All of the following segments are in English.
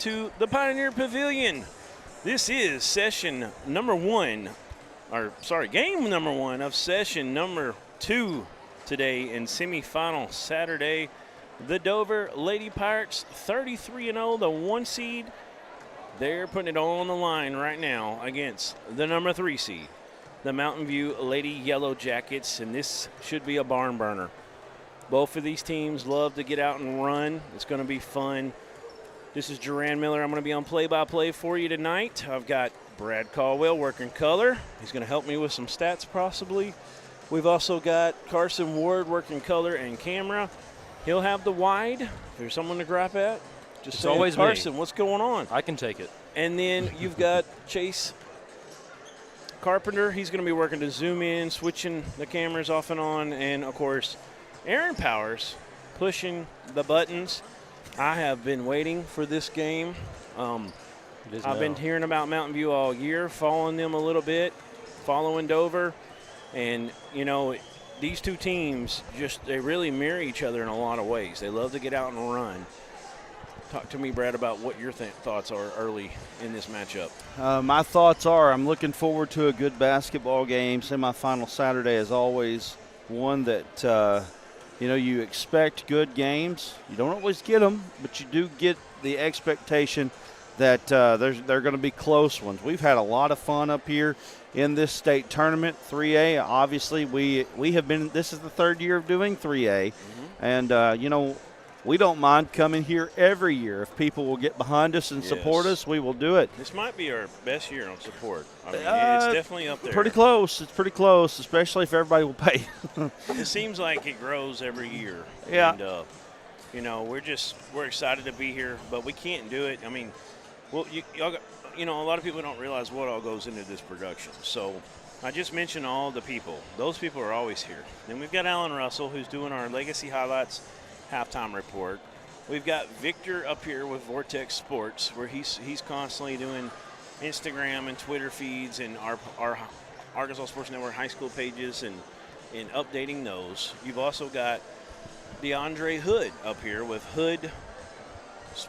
into the Pioneer Pavilion. This is game number one of session number 2 today in semifinal Saturday. The Dover Lady Pirates, 33-0, the 1 seed. They're putting it all on the line right now against the number 3 seed, the Mountain View Lady Yellow Jackets, and this should be a barn burner. Both of these teams love to get out and run. It's going to be fun. This is Duran Miller. I'm going to be on play-by-play for you tonight. I've got Brad Caldwell working color. He's going to help me with some stats possibly. We've also got Carson Ward working color and camera. He'll have the wide. If there's someone to gripe at, just it's say, always Carson, me. What's going on? I can take it. And then you've got Chase Carpenter. He's going to be working to zoom in, switching the cameras off and on. And, of course, Aaron Powers pushing the buttons. I have been waiting for this game. I've been hearing about Mountain View all year, following them a little bit, following Dover. And, you know, these two teams they really mirror each other in a lot of ways. They love to get out and run. Talk to me, Brad, about what your thoughts are early in this matchup. My thoughts are I'm looking forward to a good basketball game. Semifinal Saturday is always one that, you expect good games. You don't always get them, but you do get the expectation that they're going to be close ones. We've had a lot of fun up here in this state tournament, 3A. Obviously, we have been – this is the third year of doing 3A. Mm-hmm. And, we don't mind coming here every year. If people will get behind us and support us, we will do it. This might be our best year on support. I mean, it's definitely up there. Pretty close. It's pretty close, especially if everybody will pay. It seems like it grows every year. Yeah. And, we're excited to be here, but we can't do it. I mean, well, a lot of people don't realize what all goes into this production. So I just mentioned all the people. Those people are always here. Then we've got Alan Russell, who's doing our Legacy Highlights halftime report. We've got Victor up here with Vortex Sports, where he's constantly doing Instagram and Twitter feeds and our Arkansas Sports Network high school pages and updating those. You've also got DeAndre Hood up here with Hood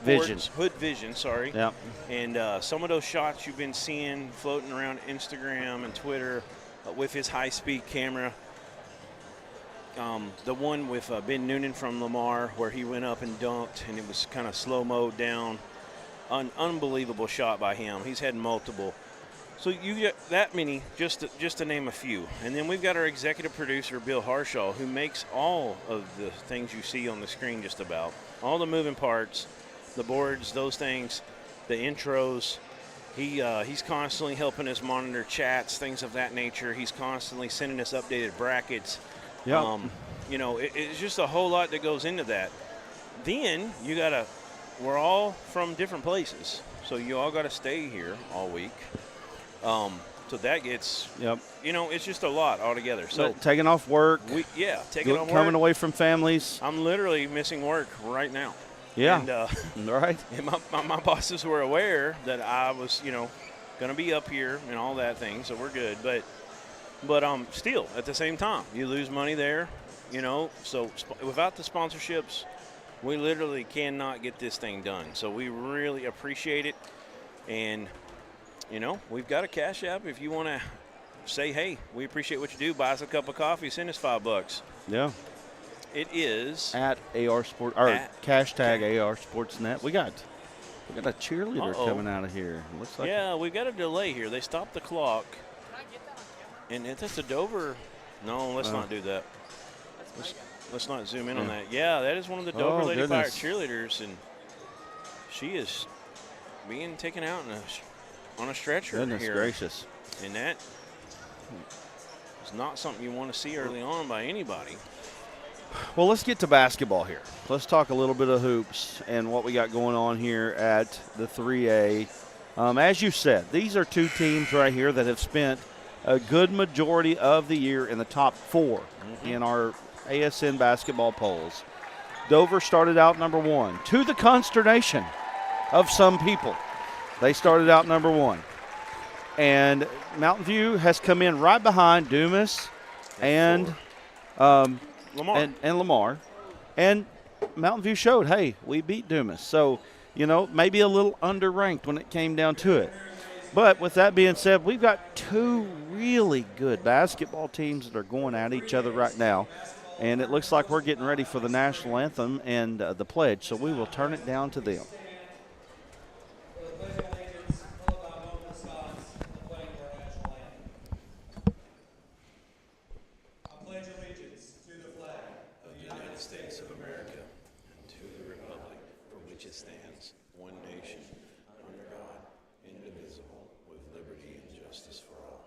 Vision, sorry. Yeah. And some of those shots you've been seeing floating around Instagram and Twitter with his high-speed camera. The one with Ben Noonan from Lamar where he went up and dunked, and it was kind of slow-mode down. Unbelievable shot by him. He's had multiple. So you get that many, just to name a few. And then we've got our executive producer, Bill Harshaw, who makes all of the things you see on the screen just about. All the moving parts, the boards, those things, the intros. He's constantly helping us monitor chats, things of that nature. He's constantly sending us updated brackets. Yeah. It's just a whole lot that goes into that. Then we're all from different places, so you all got to stay here all week. So that gets, it's just a lot altogether. So taking off work. Coming away from families. I'm literally missing work right now. Yeah. And, right. And my bosses were aware that I was, going to be up here and all that thing, so we're good. But still, at the same time, you lose money there, So without the sponsorships, we literally cannot get this thing done. So we really appreciate it. And, we've got a Cash App. If you want to say, hey, we appreciate what you do, buy us a cup of coffee, send us $5. Yeah. It is at AR Sport or hashtag AR Sportsnet. We got a cheerleader coming out of here. Looks like we've got a delay here. They stopped the clock. And if that's a Dover, no, let's not do that. Let's not zoom in on that. Yeah, that is one of the Dover Lady Pirate cheerleaders, and she is being taken out on a stretcher here. Goodness gracious. And that is not something you want to see early on by anybody. Well, let's get to basketball here. Let's talk a little bit of hoops and what we got going on here at the 3A. As you said, these are two teams right here that have spent a good majority of the year in the top 4 in our ASN basketball polls. Dover started out number 1, to the consternation of some people. They started out number 1. And Mountain View has come in right behind Dumas and Lamar. And Lamar. And Mountain View showed, hey, we beat Dumas. So maybe a little underranked when it came down to it. But with that being said, we've got two really good basketball teams that are going at each other right now. And it looks like we're getting ready for the national anthem and the pledge. So we will turn it down to them. States of America, and to the republic for which it stands, one nation, under God, indivisible, with liberty and justice for all.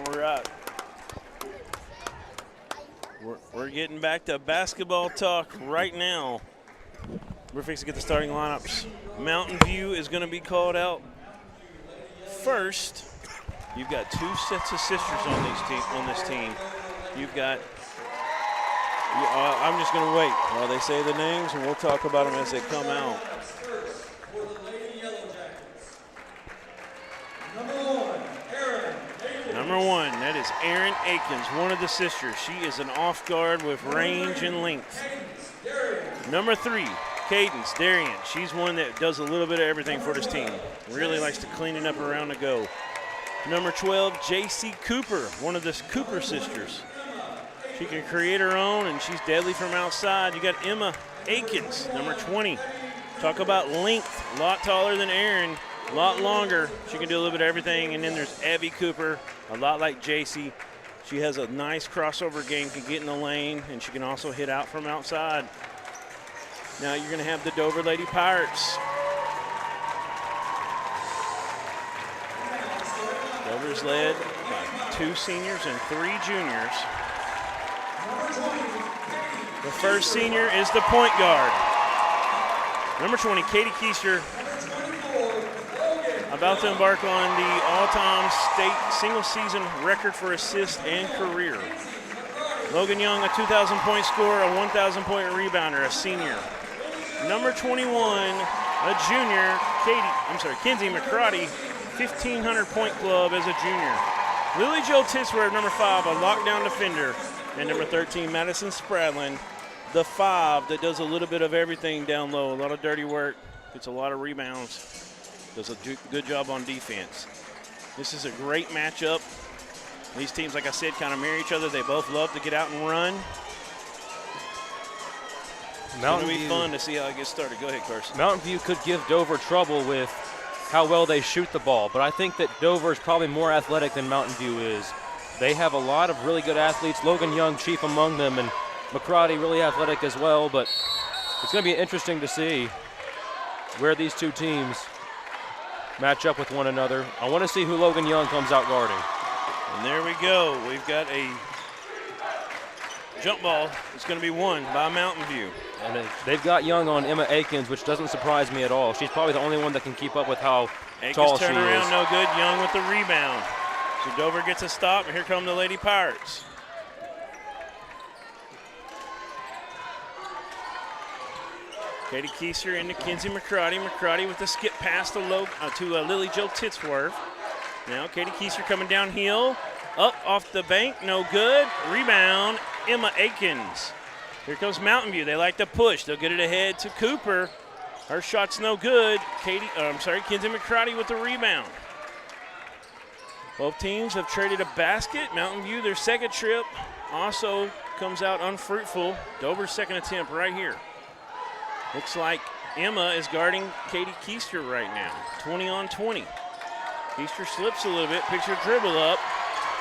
All right. We're getting back to basketball talk right now. We're fixing to get the starting lineups. Mountain View is going to be called out first. You've got two sets of sisters on this team. You've got. I'm just going to wait while they say the names, and we'll talk about them as they come out. Number one, that is Erin Akins, one of the sisters. She is an off guard with range and length. Number three, Cadence Darian. She's one that does a little bit of everything for this team. Really likes to clean it up around the go. Number 12, JC Cooper, one of the Cooper sisters. She can create her own, and she's deadly from outside. You got Emma Akins, number 20. Talk about length, a lot taller than Erin. A lot longer. She can do a little bit of everything. And then there's Abby Cooper, a lot like JC. She has a nice crossover game, can get in the lane, and she can also hit out from outside. Now you're going to have the Dover Lady Pirates. Dover's led by 2 seniors and 3 juniors. The first senior is the point guard. Number 20, Katie Keister, about to embark on the all-time state single-season record for assists and career. Logan Young, a 2,000-point scorer, a 1,000-point rebounder, a senior. Number 21, a junior, Kenzie McCrotty, 1,500-point club as a junior. Lily Jo Tisworth, number 5, a lockdown defender. And number 13, Madison Spradlin, the 5 that does a little bit of everything down low, a lot of dirty work, gets a lot of rebounds. Does a good job on defense. This is a great matchup. These teams, like I said, kind of mirror each other. They both love to get out and run. It's going to be fun to see how it gets started. Go ahead, Carson. Mountain View could give Dover trouble with how well they shoot the ball, but I think that Dover is probably more athletic than Mountain View is. They have a lot of really good athletes. Logan Young, chief among them, and McCrotty, really athletic as well. But it's going to be interesting to see where these two teams match up with one another. I want to see who Logan Young comes out guarding. And there we go. We've got a jump ball. It's going to be won by Mountain View. And they've got Young on Emma Akins, which doesn't surprise me at all. She's probably the only one that can keep up with how tall she is. Akins turn around, no good. Young with the rebound. So Dover gets a stop, and here come the Lady Pirates. Katie Keister into Kenzie McCrotty. McCrotty with the skip pass to Lily Jo Tisworth. Now Katie Keister coming downhill. Up off the bank, no good. Rebound, Emma Akins. Here comes Mountain View. They like to push. They'll get it ahead to Cooper. Her shot's no good. Kinsey McCrotty with the rebound. Both teams have traded a basket. Mountain View, their second trip, also comes out unfruitful. Dover's second attempt right here. Looks like Emma is guarding Katie Keister right now. 20 on 20. Keister slips a little bit, picks her dribble up.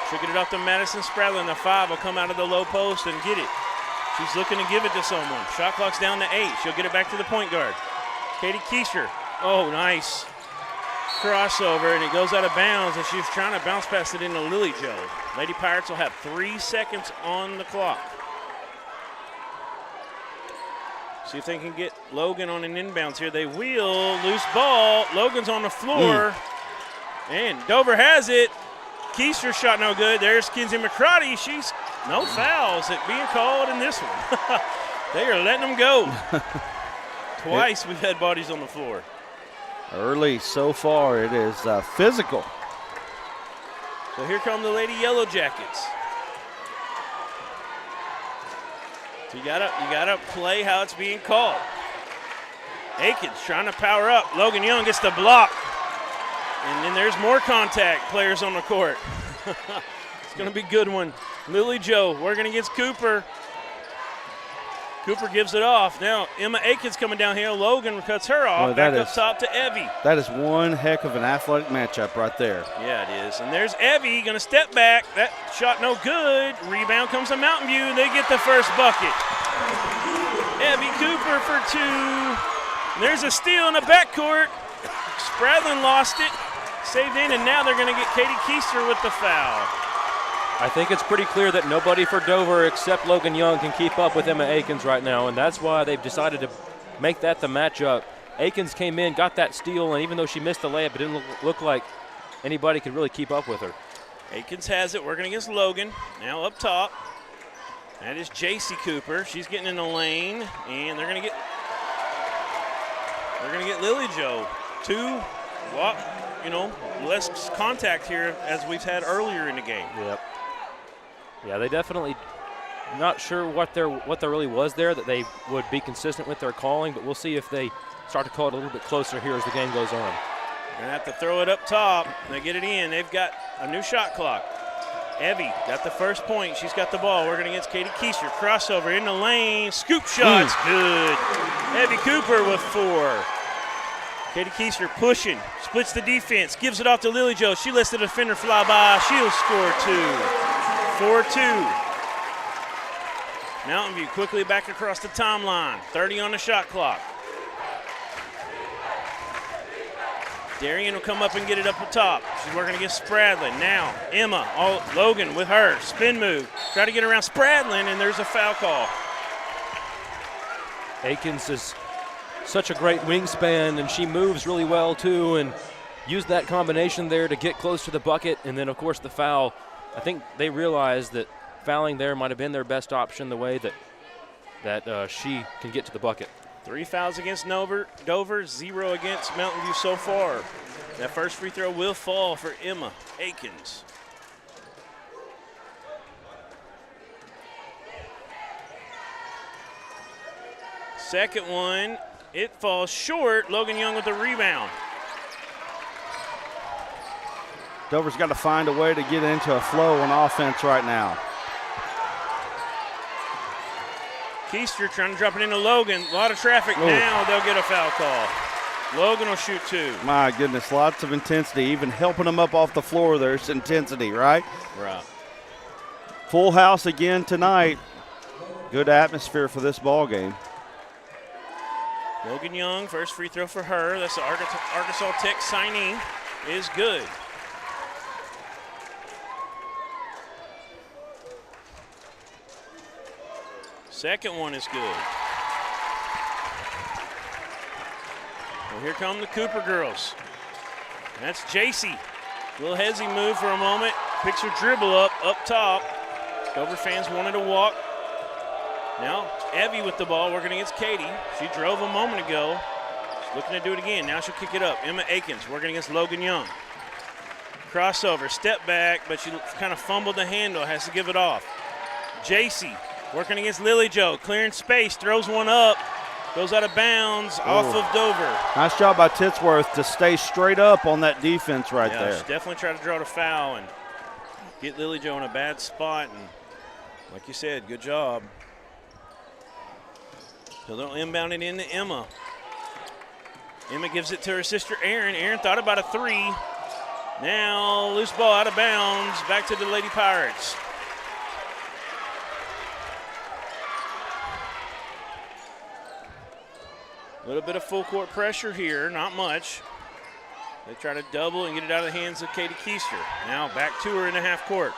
She'll get it off to Madison Spradlin. The 5 will come out of the low post and get it. She's looking to give it to someone. Shot clock's down to 8. She'll get it back to the point guard. Katie Keister. Oh, nice crossover, and it goes out of bounds, and she's trying to bounce past it into Lily Joe. Lady Pirates will have 3 seconds on the clock. See if they can get Logan on an inbounds here. They will. Loose ball. Logan's on the floor. And Dover has it. Keister's shot no good. There's Kinsey McCrotty. She's no fouls that being called in this one. They are letting them go. Twice we've had bodies on the floor. Early so far, it is physical. So here come the Lady Yellow Jackets. So you gotta play how it's being called. Akins trying to power up. Logan Young gets the block. And then there's more contact, players on the court. It's going to be a good one. Lily Joe working against Cooper. Cooper gives it off. Now Emma Akins coming down here. Logan cuts her off. Back up top to Evie. That is one heck of an athletic matchup right there. Yeah, it is. And there's Evie going to step back. That shot no good. Rebound comes to Mountain View. They get the first bucket. Evie Cooper for 2. And there's a steal in the backcourt. Spradlin lost it. Saved in, and now they're going to get Katie Keister with the foul. I think it's pretty clear that nobody for Dover except Logan Young can keep up with Emma Akins right now, and that's why they've decided to make that the matchup. Akins came in, got that steal, and even though she missed the layup, it didn't look like anybody could really keep up with her. Akins has it, working against Logan. Now up top. That is J.C. Cooper. She's getting in the lane, and they're going to get Lily Joe. 2 less contact here as we've had earlier in the game. Yep. Yeah, they definitely not sure what there really was there that they would be consistent with their calling, but we'll see if they start to call it a little bit closer here as the game goes on. They're going to have to throw it up top. They get it in. They've got a new shot clock. Evie got the first point. She's got the ball. Working against Katie Keister. Crossover in the lane. Scoop shot's good. Evie Cooper with 4. Katie Keister pushing, splits the defense, gives it off to Lily Joe. She lets the defender fly by. She'll score 2. 4-2. Mountain View quickly back across the timeline. 30 on the shot clock. Darian will come up and get it up the top. She's working against Spradlin. Now Emma, Logan with her. Spin move. Try to get around Spradlin, and there's a foul call. Akins is such a great wingspan, and she moves really well too, and used that combination there to get close to the bucket, and then of course the foul. I think they realized that fouling there might have been their best option, the way that she can get to the bucket. 3 fouls against Dover, 0 against Mountain View so far. That first free throw will fall for Emma Akins. Second one. It falls short. Logan Young with the rebound. Dover's got to find a way to get into a flow on offense right now. Keister trying to drop it into Logan. A lot of traffic now. They'll get a foul call. Logan will shoot 2. My goodness, lots of intensity. Even helping them up off the floor, there's intensity, right? Right. Full house again tonight. Good atmosphere for this ball game. Logan Young, first free throw for her. That's the Arkansas Tech signee. Is good. Second one is good. Well, here come the Cooper girls. That's J.C. Little hezzy move for a moment. Picks her dribble up top. Dover fans wanted to walk. Now Evie with the ball working against Katie. She drove a moment ago. She's looking to do it again. Now she'll kick it up. Emma Akins working against Logan Young. Crossover, step back, but she kind of fumbled the handle, has to give it off. JC working against Lily Jo, clearing space, throws one up, goes out of bounds, off of Dover. Nice job by Titsworth to stay straight up on that defense right there. She definitely tried to draw the foul and get Lily Jo in a bad spot, and like you said, good job. So they'll inbound it into Emma. Emma gives it to her sister Erin. Erin thought about a three. Now loose ball out of bounds, back to the Lady Pirates. A little bit of full court pressure here, not much. They try to double and get it out of the hands of Katie Keister. Now back to her in the half court.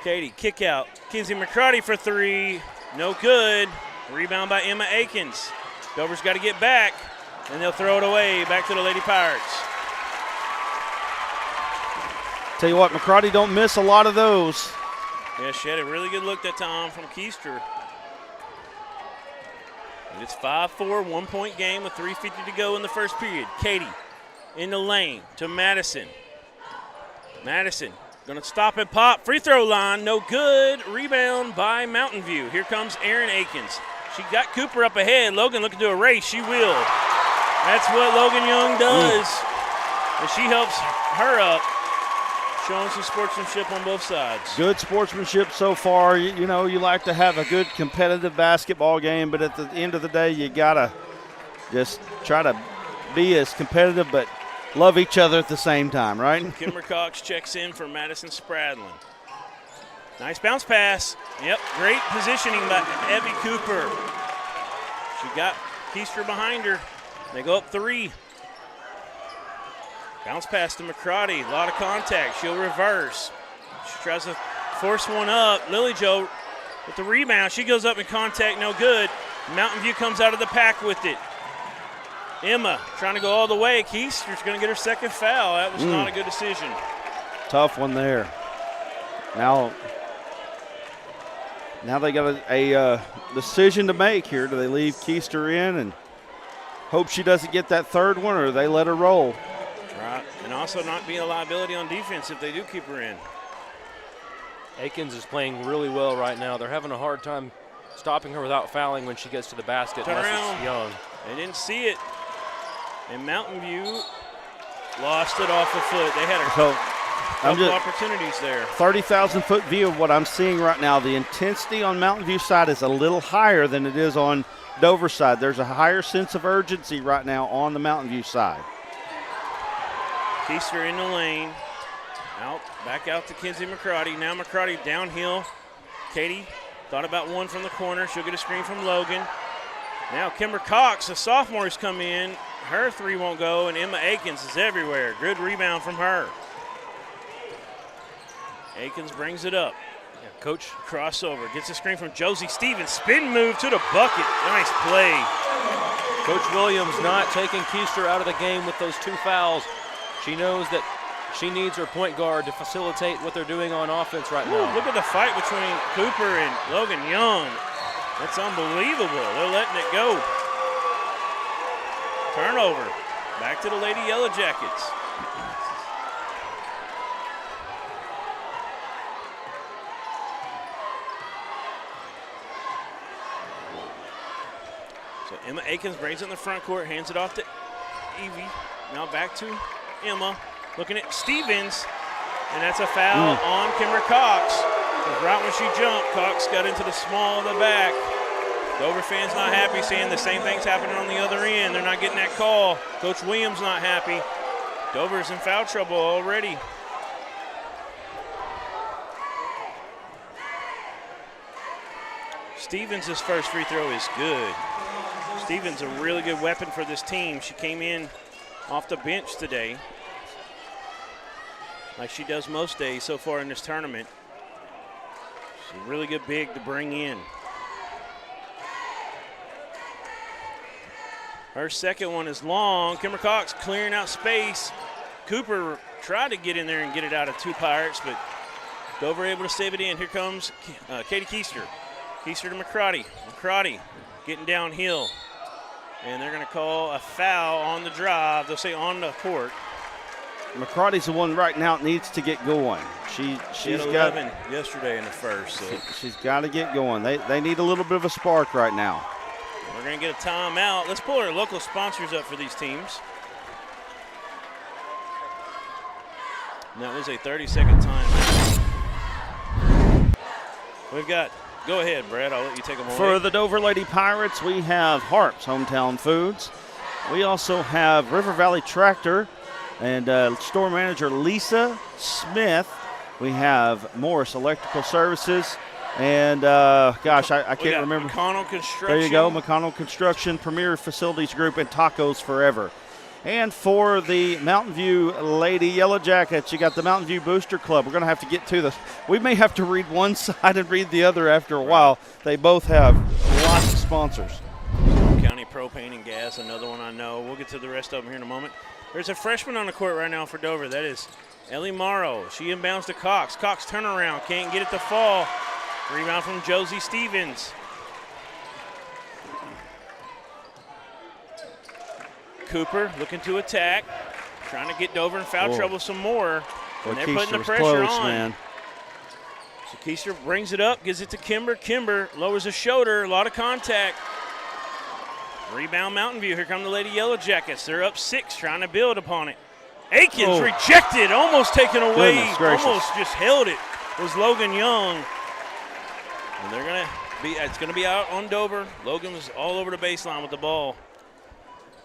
Katie, kick out. Kinsey McCarty for three. No good. Rebound by Emma Akins. Dover's got to get back, and they'll throw it away back to the Lady Pirates. Tell you what, McCarty don't miss a lot of those. Yeah, she had a really good look that time from Keister. And it's 5-4, 1 point game with 3:50 to go in the first period. Katie in the lane to Madison. Madison gonna stop and pop. Free throw line, no good. Rebound by Mountain View. Here comes Erin Akins. She got Cooper up ahead. Logan looking to erase. She will. That's what Logan Young does. And she helps her up, showing some sportsmanship on both sides. Good sportsmanship so far. You know, you like to have a good competitive basketball game, but at the end of the day, you got to just try to be as competitive but love each other at the same time, right? Kimber Cox checks in for Madison Spradlin. Nice bounce pass. Yep, great positioning by Evie Cooper. She got Keister behind her. They go up three. Bounce pass to McCarty. A lot of contact. She'll reverse. She tries to force one up. Lily Jo with the rebound. She goes up in contact. No good. Mountain View comes out of the pack with it. Emma trying to go all the way. Keister's going to get her second foul. That was not a good decision. Tough one there. Now they got a decision to make here. Do they leave Keister in and hope she doesn't get that third one, or they let her roll? Right, and also not be a liability on defense if they do keep her in. Akins is playing really well right now. They're having a hard time stopping her without fouling when she gets to the basket. Turn unless around. It's Young. They didn't see it. And Mountain View lost it off the foot. They had a couple opportunities there. 30,000-foot view of what I'm seeing right now. The intensity on Mountain View side is a little higher than it is on Dover side. There's a higher sense of urgency right now on the Mountain View side. Keister in the lane. Back out to Kinsey McCarty. Now McCarty downhill. Katie thought about one from the corner. She'll get a screen from Logan. Now Kimber Cox, a sophomore, has come in. Her three won't go, and Emma Akins is everywhere. Good rebound from her. Akins brings it up. Yeah, Coach. Crossover, gets a screen from Josie Stevens. Spin move to the bucket. Nice play. Coach Williams not taking Keister out of the game with those two fouls. She knows that she needs her point guard to facilitate what they're doing on offense right now. Look at the fight between Cooper and Logan Young. That's unbelievable. They're letting it go. Turnover. Back to the Lady Yellow Jackets. So Emma Akins brings it in the front court, hands it off to Evie. Now back to Emma. Looking at Stevens, and that's a foul on Kimber Cox. Right when she jumped, Cox got into the small of the back. Dover fans not happy, seeing the same things happening on the other end. They're not getting that call. Coach Williams not happy. Dover's in foul trouble already. Stevens' first free throw is good. Stevens a really good weapon for this team. She came in off the bench today, like she does most days so far in this tournament. She's a really good big to bring in. Her second one is long. Kimber Cox clearing out space. Cooper tried to get in there and get it out of two Pirates, but Dover able to save it in. Here comes Katie Keister. Keister to McCarty. McCarty getting downhill. And they're going to call a foul on the drive. They'll say on the court. McCarty's the one right now that needs to get going. She's had 11 yesterday in the first. So. She's got to get going. They need a little bit of a spark right now. We're going to get a timeout. Let's pull our local sponsors up for these teams. And that was a 30-second timeout. We've got, go ahead, Brad. I'll let you take them away. For the Dover Lady Pirates, we have Harps Hometown Foods. We also have River Valley Tractor and store manager Lisa Smith. We have Morris Electrical Services. And, I can't remember. McConnell Construction. There you go, McConnell Construction, Premier Facilities Group, and Tacos Forever. And for the Mountain View Lady Yellow Jackets, you got the Mountain View Booster Club. We're going to have to get to this. We may have to read one side and read the other after a while. They both have lots of sponsors. County Propane and Gas, another one I know. We'll get to the rest of them here in a moment. There's a freshman on the court right now for Dover. That is Ellie Morrow. She inbounds to Cox. Cox turnaround, can't get it to fall. Rebound from Josie Stevens. Cooper looking to attack, trying to get Dover in foul trouble some more. And they're putting the pressure on. Man. So Keister brings it up, gives it to Kimber. Kimber lowers his shoulder, a lot of contact. Rebound Mountain View. Here come the Lady Yellow Jackets. They're up 6, trying to build upon it. Aikens rejected, almost taken away, almost just held it. Was Logan Young. And they're going to be, it's going to be out on Dover. Logan was all over the baseline with the ball.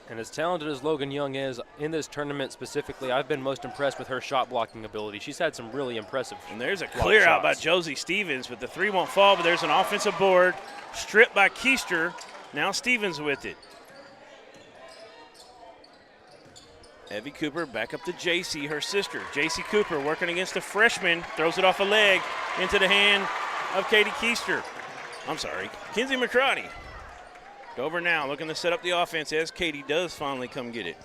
And as talented as Logan Young is in this tournament specifically, I've been most impressed with her shot blocking ability. She's had some really impressive And there's a clear out by Josie Stevens, but the three won't fall, but there's an offensive board. Stripped by Keister. Now Stevens with it. Evie Cooper back up to JC, her sister. JC Cooper working against a freshman. Throws it off a leg into the hand of Katie Keister. I'm sorry, Kinsey McCarty. Dover now looking to set up the offense as Katie does finally come get it.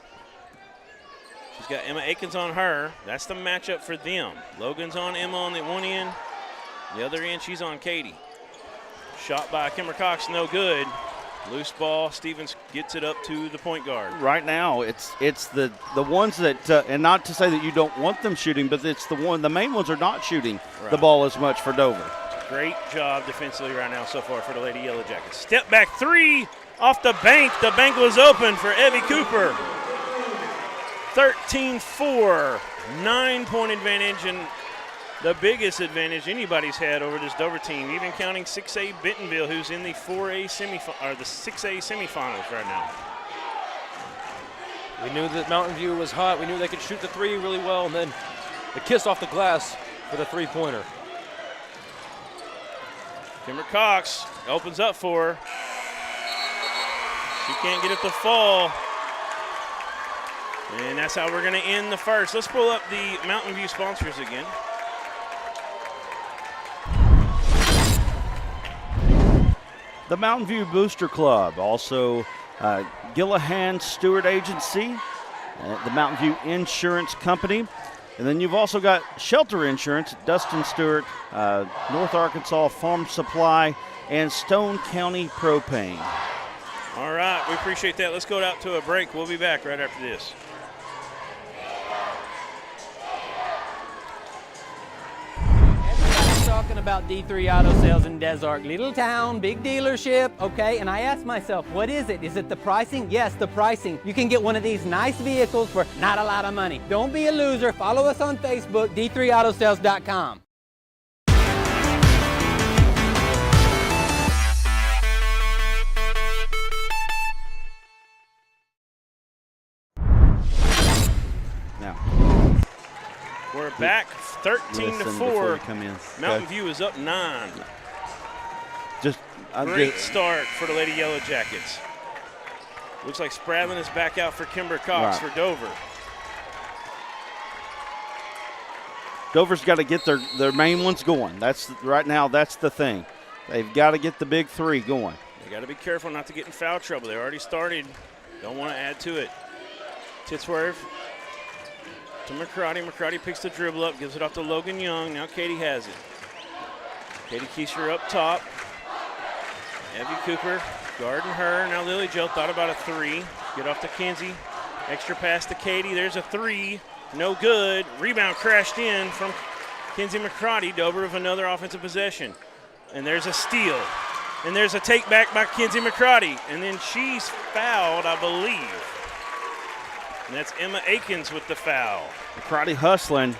She's got Emma Aikens on her. That's the matchup for them. Logan's on Emma on the one end. The other end, she's on Katie. Shot by Kimber Cox, no good. Loose ball, Stevens gets it up to the point guard. Right now, it's the ones that, and not to say that you don't want them shooting, but it's the main ones are not shooting the ball as much for Dover. Great job defensively right now so far for the Lady Yellow Jackets. Step back three off the bank. The bank was open for Evie Cooper. 13-4, 9-point advantage, and the biggest advantage anybody's had over this Dover team, even counting 6A Bentonville, who's in the 4A or the 6A semifinals right now. We knew that Mountain View was hot. We knew they could shoot the three really well, and then the kiss off the glass for the three-pointer. Kimber Cox opens up for her. She can't get it to fall. And that's how we're going to end the first. Let's pull up the Mountain View sponsors again. The Mountain View Booster Club, also Gillahan Stewart Agency, the Mountain View Insurance Company, and then you've also got Shelter Insurance, Dustin Stewart, North Arkansas Farm Supply, and Stone County Propane. All right, we appreciate that. Let's go out to a break. We'll be back right after this. Talking about D3 Auto Sales in Des Arc, little town, big dealership, okay? And I asked myself, what is it? Is it the pricing? Yes, the pricing. You can get one of these nice vehicles for not a lot of money. Don't be a loser. Follow us on Facebook, d3autosales.com. Now. We're back 13-4. Mountain View is up 9. Great start for the Lady Yellow Jackets. Looks like Spradlin is back out for Kimber Cox for Dover. Dover's got to get their main ones going. Right now, that's the thing. They've got to get the big three going. They got to be careful not to get in foul trouble. They already started. Don't want to add to it. Titsworth to McCarty. McCarty picks the dribble up, gives it off to Logan Young. Now Katie has it. Katie Keister up top. Evie Cooper guarding her. Now Lily Jo thought about a three. Get off to Kinsey. Extra pass to Katie. There's a three. No good. Rebound crashed in from Kinsey McCrotty. Dover with another offensive possession. And there's a steal. And there's a take back by Kinsey McCrotty. And then she's fouled, I believe. And that's Emma Akins with the foul. McCrotty hustling.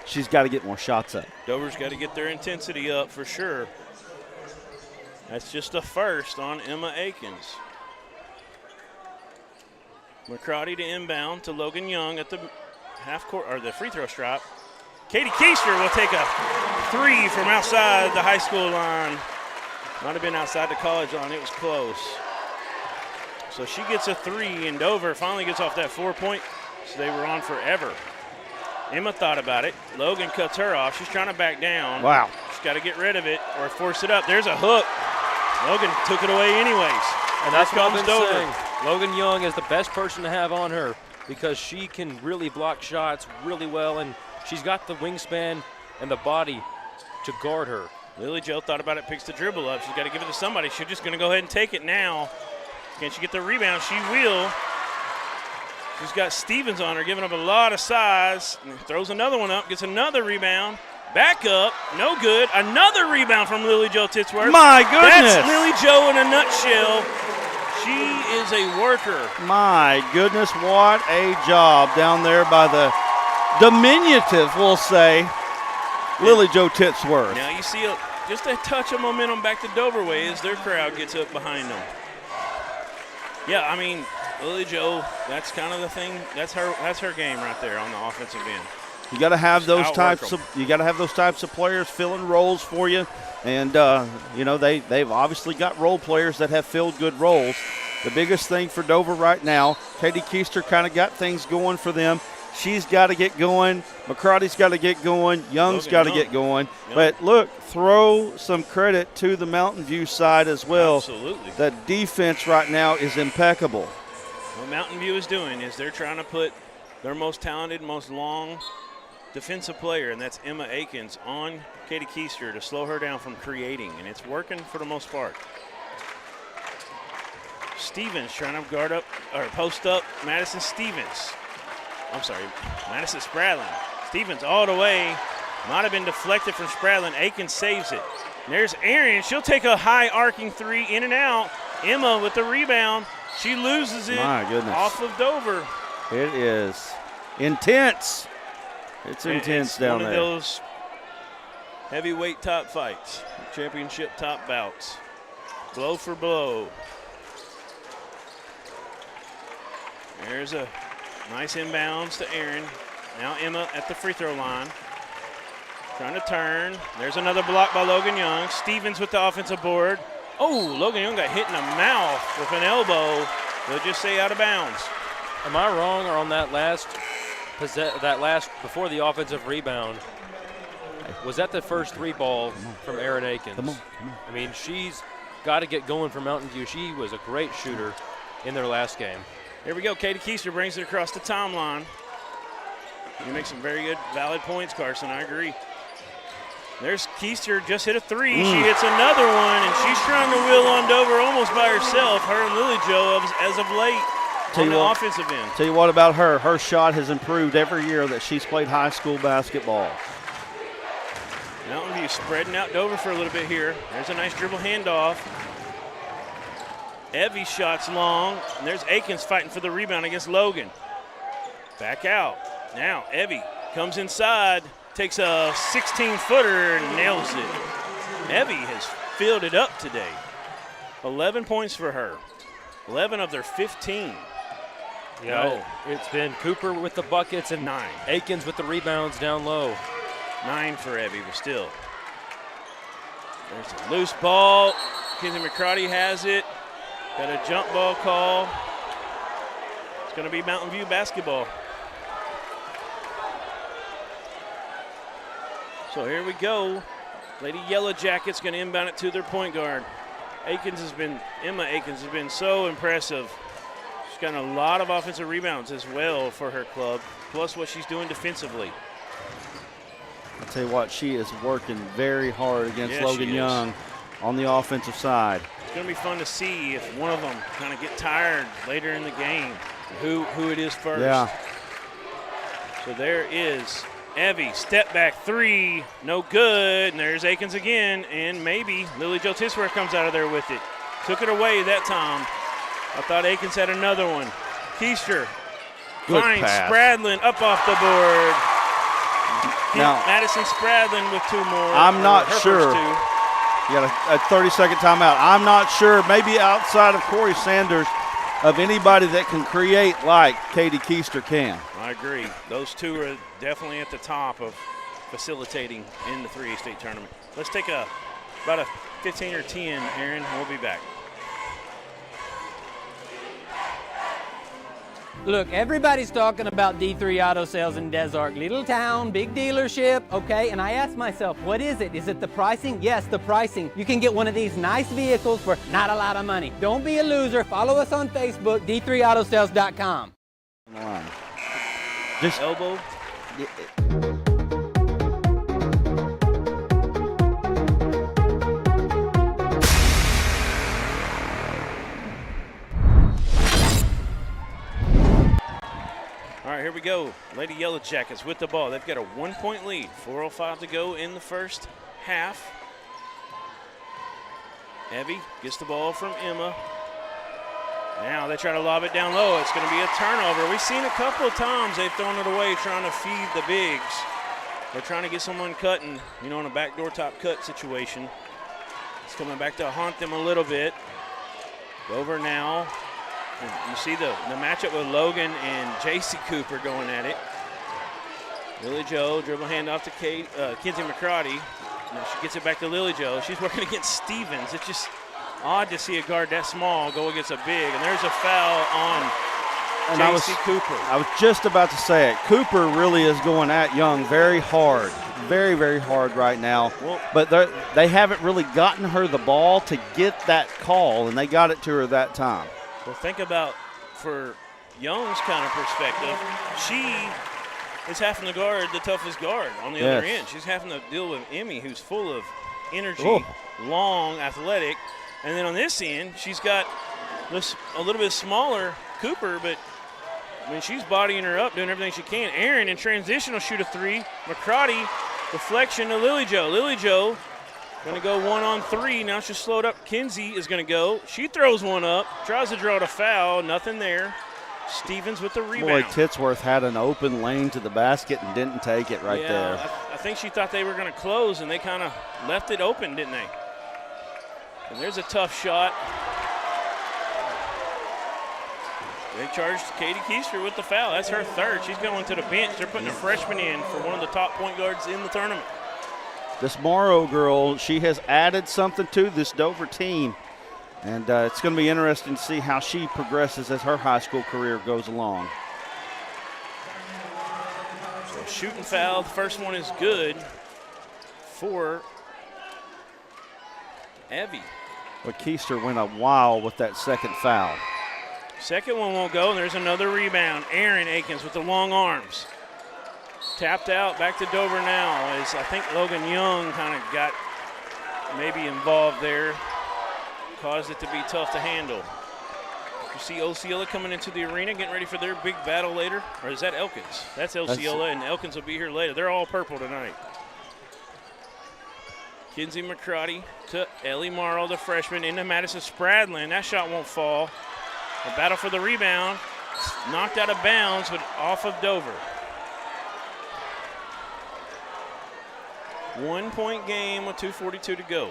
She's got to get more shots up. Dover's got to get their intensity up for sure. That's just a first on Emma Akins. McCrotty to inbound to Logan Young at the half court or the free throw stripe. Katie Keister will take a three from outside the high school line. Might have been outside the college line. It was close. So she gets a three, and Dover finally gets off that 4-point. So they were on forever. Emma thought about it. Logan cuts her off. She's trying to back down. Wow. She's got to get rid of it or force it up. There's a hook. Logan took it away anyways. And that's what I've been Dover. saying. Logan Young is the best person to have on her because she can really block shots really well, and she's got the wingspan and the body to guard her. Lily Jo thought about it, picks the dribble up. She's got to give it to somebody. She's just going to go ahead and take it now. Can she get the rebound? She will. She's got Stevens on her, giving up a lot of size. And throws another one up, gets another rebound. Back up, no good. Another rebound from Lily Jo Titsworth. My goodness. That's Lily Jo in a nutshell. She is a worker. My goodness, what a job down there by the diminutive, we'll say, Lily Jo Titsworth. Now you see just a touch of momentum back to Dover way as their crowd gets up behind them. Yeah, I mean, Lily Jo, that's kind of the thing. That's her game right there on the offensive end. You got to have those outwork types them. of players filling roles for you, and they've obviously got role players that have filled good roles. The biggest thing for Dover right now, Katie Keister kind of got things going for them. She's got to get going. McCrotty's got to get going. Young's got to get going. Young. But look, throw some credit to the Mountain View side as well. Absolutely. The defense right now is impeccable. What Mountain View is doing is they're trying to put their most talented, most long defensive player, and that's Emma Akins, on Katie Keister to slow her down from creating, and it's working for the most part. Stevens trying to guard up or post up Madison Stevens. I'm sorry, Madison Spradlin. Stevens all the way. Might have been deflected from Spradlin. Akins saves it. And there's Arian. She'll take a high arcing three in and out. Emma with the rebound. She loses it. My goodness. Off of Dover. It is intense. It's intense down there. One of those heavyweight top fights, championship top bouts. Blow for blow. There's a nice inbounds to Aaron. Now Emma at the free throw line. Trying to turn. There's another block by Logan Young. Stevens with the offensive board. Oh, Logan Young got hit in the mouth with an elbow. They'll just say out of bounds. Am I wrong, or on that last before the offensive rebound, was that the first three ball from Erin Akins? Come on. I mean, she's got to get going for Mountain View. She was a great shooter in their last game. Here we go. Katie Keister brings it across the timeline. You make some very good, valid points, Carson. I agree. There's Keister, just hit a three. She hits another one, and she's trying to wheel on Dover almost by herself. Her and Lily Jo as of late on the offensive end. Tell you what about her. Her shot has improved every year that she's played high school basketball. Mountain View spreading out Dover for a little bit here. There's a nice dribble handoff. Evie shots long, and there's Akins fighting for the rebound against Logan. Back out. Now Evie comes inside, takes a 16-footer and nails it. Evie has filled it up today. 11 points for her. 11 of their 15. Yeah, it's been Cooper with the buckets and 9. Akins with the rebounds down low. 9 for Evie, but still. There's a loose ball. Kinsey McCrotty has it. Got a jump ball call. It's going to be Mountain View basketball. So here we go. Lady Yellow Jackets going to inbound it to their point guard. Emma Akins has been so impressive. She's gotten a lot of offensive rebounds as well for her club, plus what she's doing defensively. I'll tell you what, she is working very hard against Yeah, Logan she is. Young on the offensive side. It's going to be fun to see if one of them kind of get tired later in the game, who it is first. Yeah. So there is Evie, step back three, no good. And there's Akins again, and maybe Lily Jo Tisworth comes out of there with it. Took it away that time. I thought Akins had another one. Keister finds Spradlin up off the board. Now, Madison Spradlin with two more. I'm not sure. You got a 30-second timeout. I'm not sure, maybe outside of Corey Sanders, of anybody that can create like Katie Keister can. I agree. Those two are definitely at the top of facilitating in the 3A state tournament. Let's take about a 15 or 10, Aaron. We'll be back. Look, everybody's talking about D3 Auto Sales in Des Arc. Little town, big dealership, okay? And I asked myself, what is it? Is it the pricing? Yes, the pricing. You can get one of these nice vehicles for not a lot of money. Don't be a loser. Follow us on Facebook, d3autosales.com. Just elbow. All right, here we go. Lady Yellow Jackets with the ball. They've got a 1-point lead. 4:05 to go in the first half. Evie gets the ball from Emma. Now they try to lob it down low. It's going to be a turnover. We've seen a couple of times they've thrown it away trying to feed the bigs. They're trying to get someone cutting, in a backdoor top cut situation. It's coming back to haunt them a little bit. Over now. And you see the matchup with Logan and J.C. Cooper going at it. Lily Jo, dribble handoff to Kinsey McCrotty. Now she gets it back to Lily Jo. She's working against Stevens. It's just odd to see a guard that small go against a big. And there's a foul on J.C. Cooper. I was just about to say it. Cooper really is going at Young very hard. Very, very hard right now. Well, but they haven't really gotten her the ball to get that call, and they got it to her that time. Well, think about, for Young's kind of perspective, she is having to guard the toughest guard on the other end. She's having to deal with Emmy, who's full of energy, long, athletic. And then on this end, she's got this a little bit smaller Cooper, but she's bodying her up, doing everything she can. Aaron in transition will shoot a three. McCrotty, deflection to Lily Jo. Lily Jo going to go 1-on-3. Now she's slowed up. Kinsey is going to go. She throws one up, tries to draw it a foul. Nothing there. Stevens with the rebound. Boy, Titsworth had an open lane to the basket and didn't take it right there. I think she thought they were going to close, and they kind of left it open, didn't they? And there's a tough shot. They charged Katie Keister with the foul. That's her third. She's going to the bench. They're putting a freshman in for one of the top point guards in the tournament. This Morrow girl, she has added something to this Dover team, and it's going to be interesting to see how she progresses as her high school career goes along. So shooting foul, the first one is good for Evie. But Keister went a while with that second foul. Second one won't go, and there's another rebound. Aaron Akins with the long arms. Tapped out, back to Dover now, as I think Logan Young kind of got maybe involved there. Caused it to be tough to handle. You see Osceola coming into the arena, getting ready for their big battle later. Or is that Elkins? That's Osceola, and Elkins will be here later. They're all purple tonight. Kinsey McCrotty to Ellie Morrow, the freshman, into Madison Spradlin. That shot won't fall. A battle for the rebound. It's knocked out of bounds, but off of Dover. 1-point game with 2:42 to go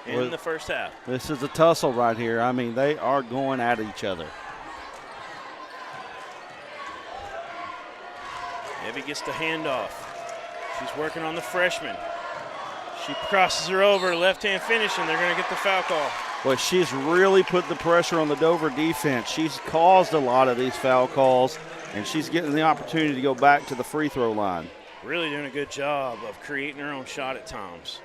in the first half. This is a tussle right here. I mean, they are going at each other. Evie gets the handoff. She's working on the freshman. She crosses her over, left-hand finish, and they're going to get the foul call. Well, she's really put the pressure on the Dover defense. She's caused a lot of these foul calls, and she's getting the opportunity to go back to the free throw line. Really doing a good job of creating her own shot at times.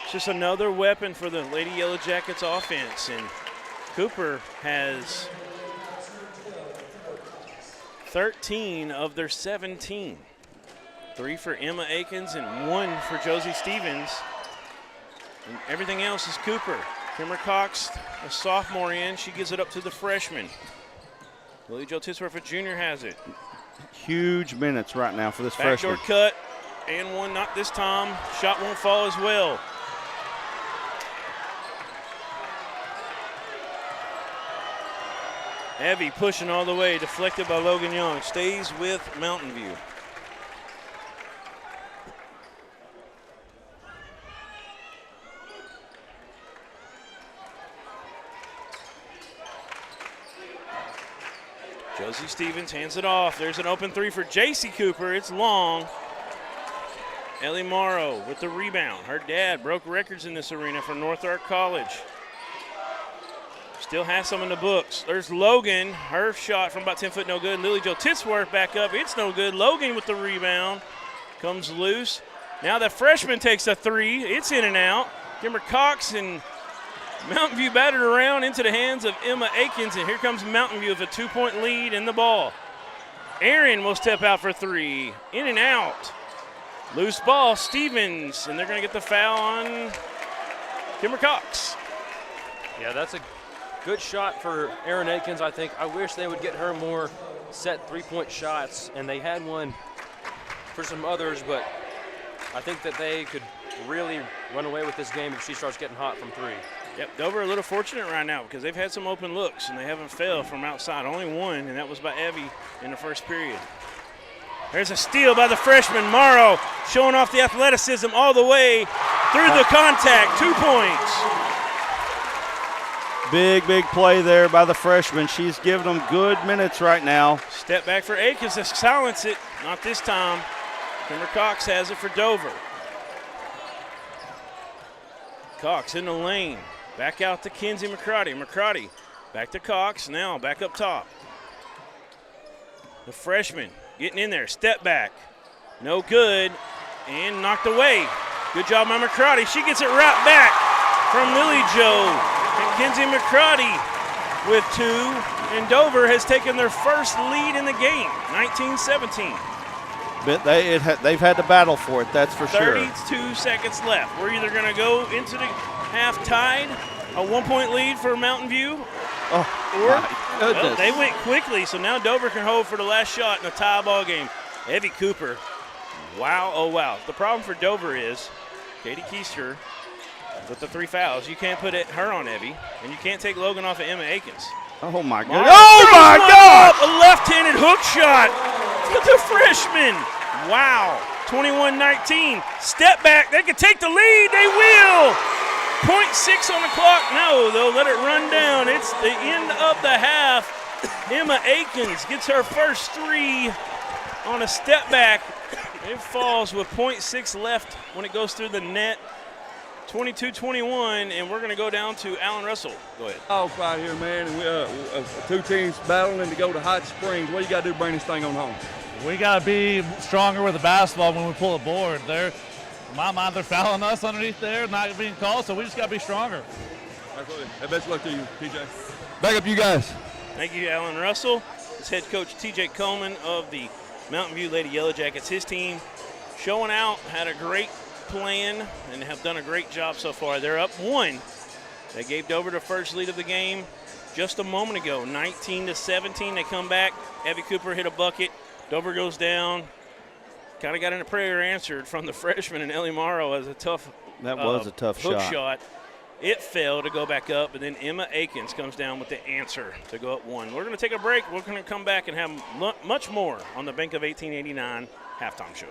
It's just another weapon for the Lady Yellow Jackets offense, and Cooper has 13 of their 17. 3 for Emma Akins and 1 for Josie Stevens. And everything else is Cooper. Kimmer Cox, a sophomore in, she gives it up to the freshman. Lily Jo Tisworth, a junior, has it. huge minutes right now for this Backdoor freshman. cut and one, not this time. Shot won't fall as well. Evie pushing all the way, deflected by Logan Young. Stays with Mountain View. Josie Stevens hands it off. There's an open three for J.C. Cooper. It's long. Ellie Morrow with the rebound. Her dad broke records in this arena for North Ark College. Still has some in the books. There's Logan. Her shot from about 10 foot, no good. Lily Jo Titsworth back up. It's no good. Logan with the rebound. Comes loose. Now the freshman takes a three. It's in and out. Kimber Cox and Mountain View battered around into the hands of Emma Akins, and here comes Mountain View with a 2-point lead in the ball. Aaron will step out for three. In and out. Loose ball, Stevens, and they're going to get the foul on Kimber Cox. Yeah, that's a good shot for Aaron Akins, I think. I wish they would get her more set three-point shots, and they had one for some others, but I think that they could really run away with this game if she starts getting hot from three. Yep, Dover a little fortunate right now because they've had some open looks and they haven't failed from outside. Only one, and that was by Evie in the first period. There's a steal by the freshman, Morrow, showing off the athleticism all the way through the contact. 2 points. Big play there by the freshman. She's giving them good minutes right now. Step back for Akins to silence it. Not this time. Kimber Cox has it for Dover. Cox in the lane. Back out to Kenzie McCrotty. McCrotty back to Cox. Now back up top. The freshman getting in there. Step back. No good. And knocked away. Good job by McCrotty. She gets it right back from Lily Jo. And Kenzie McCrotty with two. And Dover has taken their first lead in the game, 19-17. But they've had to battle for it, that's for sure. 32 seconds left. We're either going to go into the half tied, a 1-point lead for Mountain View, Oh, or my goodness. well, they went quickly, so now Dover can hold for the last shot in a tie ball game. Evie Cooper, wow, oh wow. The problem for Dover is Katie Keister with the 3 fouls. You can't put her on Evie, and you can't take Logan off of Emma Akins. Oh, my Morrow goodness. Oh, my throws one God! up, a left-handed hook shot for the freshman. Wow, 21-19. Step back, they can take the lead, they will. 0.6 on the clock. No, they'll let it run down. It's the end of the half. Emma Akins gets her first three on a step back. It falls with 0.6 left when it goes through the net. 22-21, and we're going to go down to Alan Russell. Go ahead. Off right here, man, and we two teams battling to go to Hot Springs. What do you got to do to bring this thing on home? We got to be stronger with the basketball when we pull a board. In my mind, they're fouling us underneath there, not being called, so we just got to be stronger. Absolutely. Hey, best of luck to you, TJ. Back up you guys. Thank you, Alan Russell. It's head coach TJ Coleman of the Mountain View Lady Yellow Jackets. His team showing out, had a great plan, and have done a great job so far. They're up 1. They gave Dover the first lead of the game just a moment ago, 19-17. They come back. Evie Cooper hit a bucket. Dover goes down. Kind of got in a prayer answered from the freshman, and Ellie Morrow as a tough That was a tough hook shot. shot. It fell to go back up, and then Emma Akins comes down with the answer to go up 1. We're going to take a break. We're going to come back and have much more on the Bank of 1889 halftime show.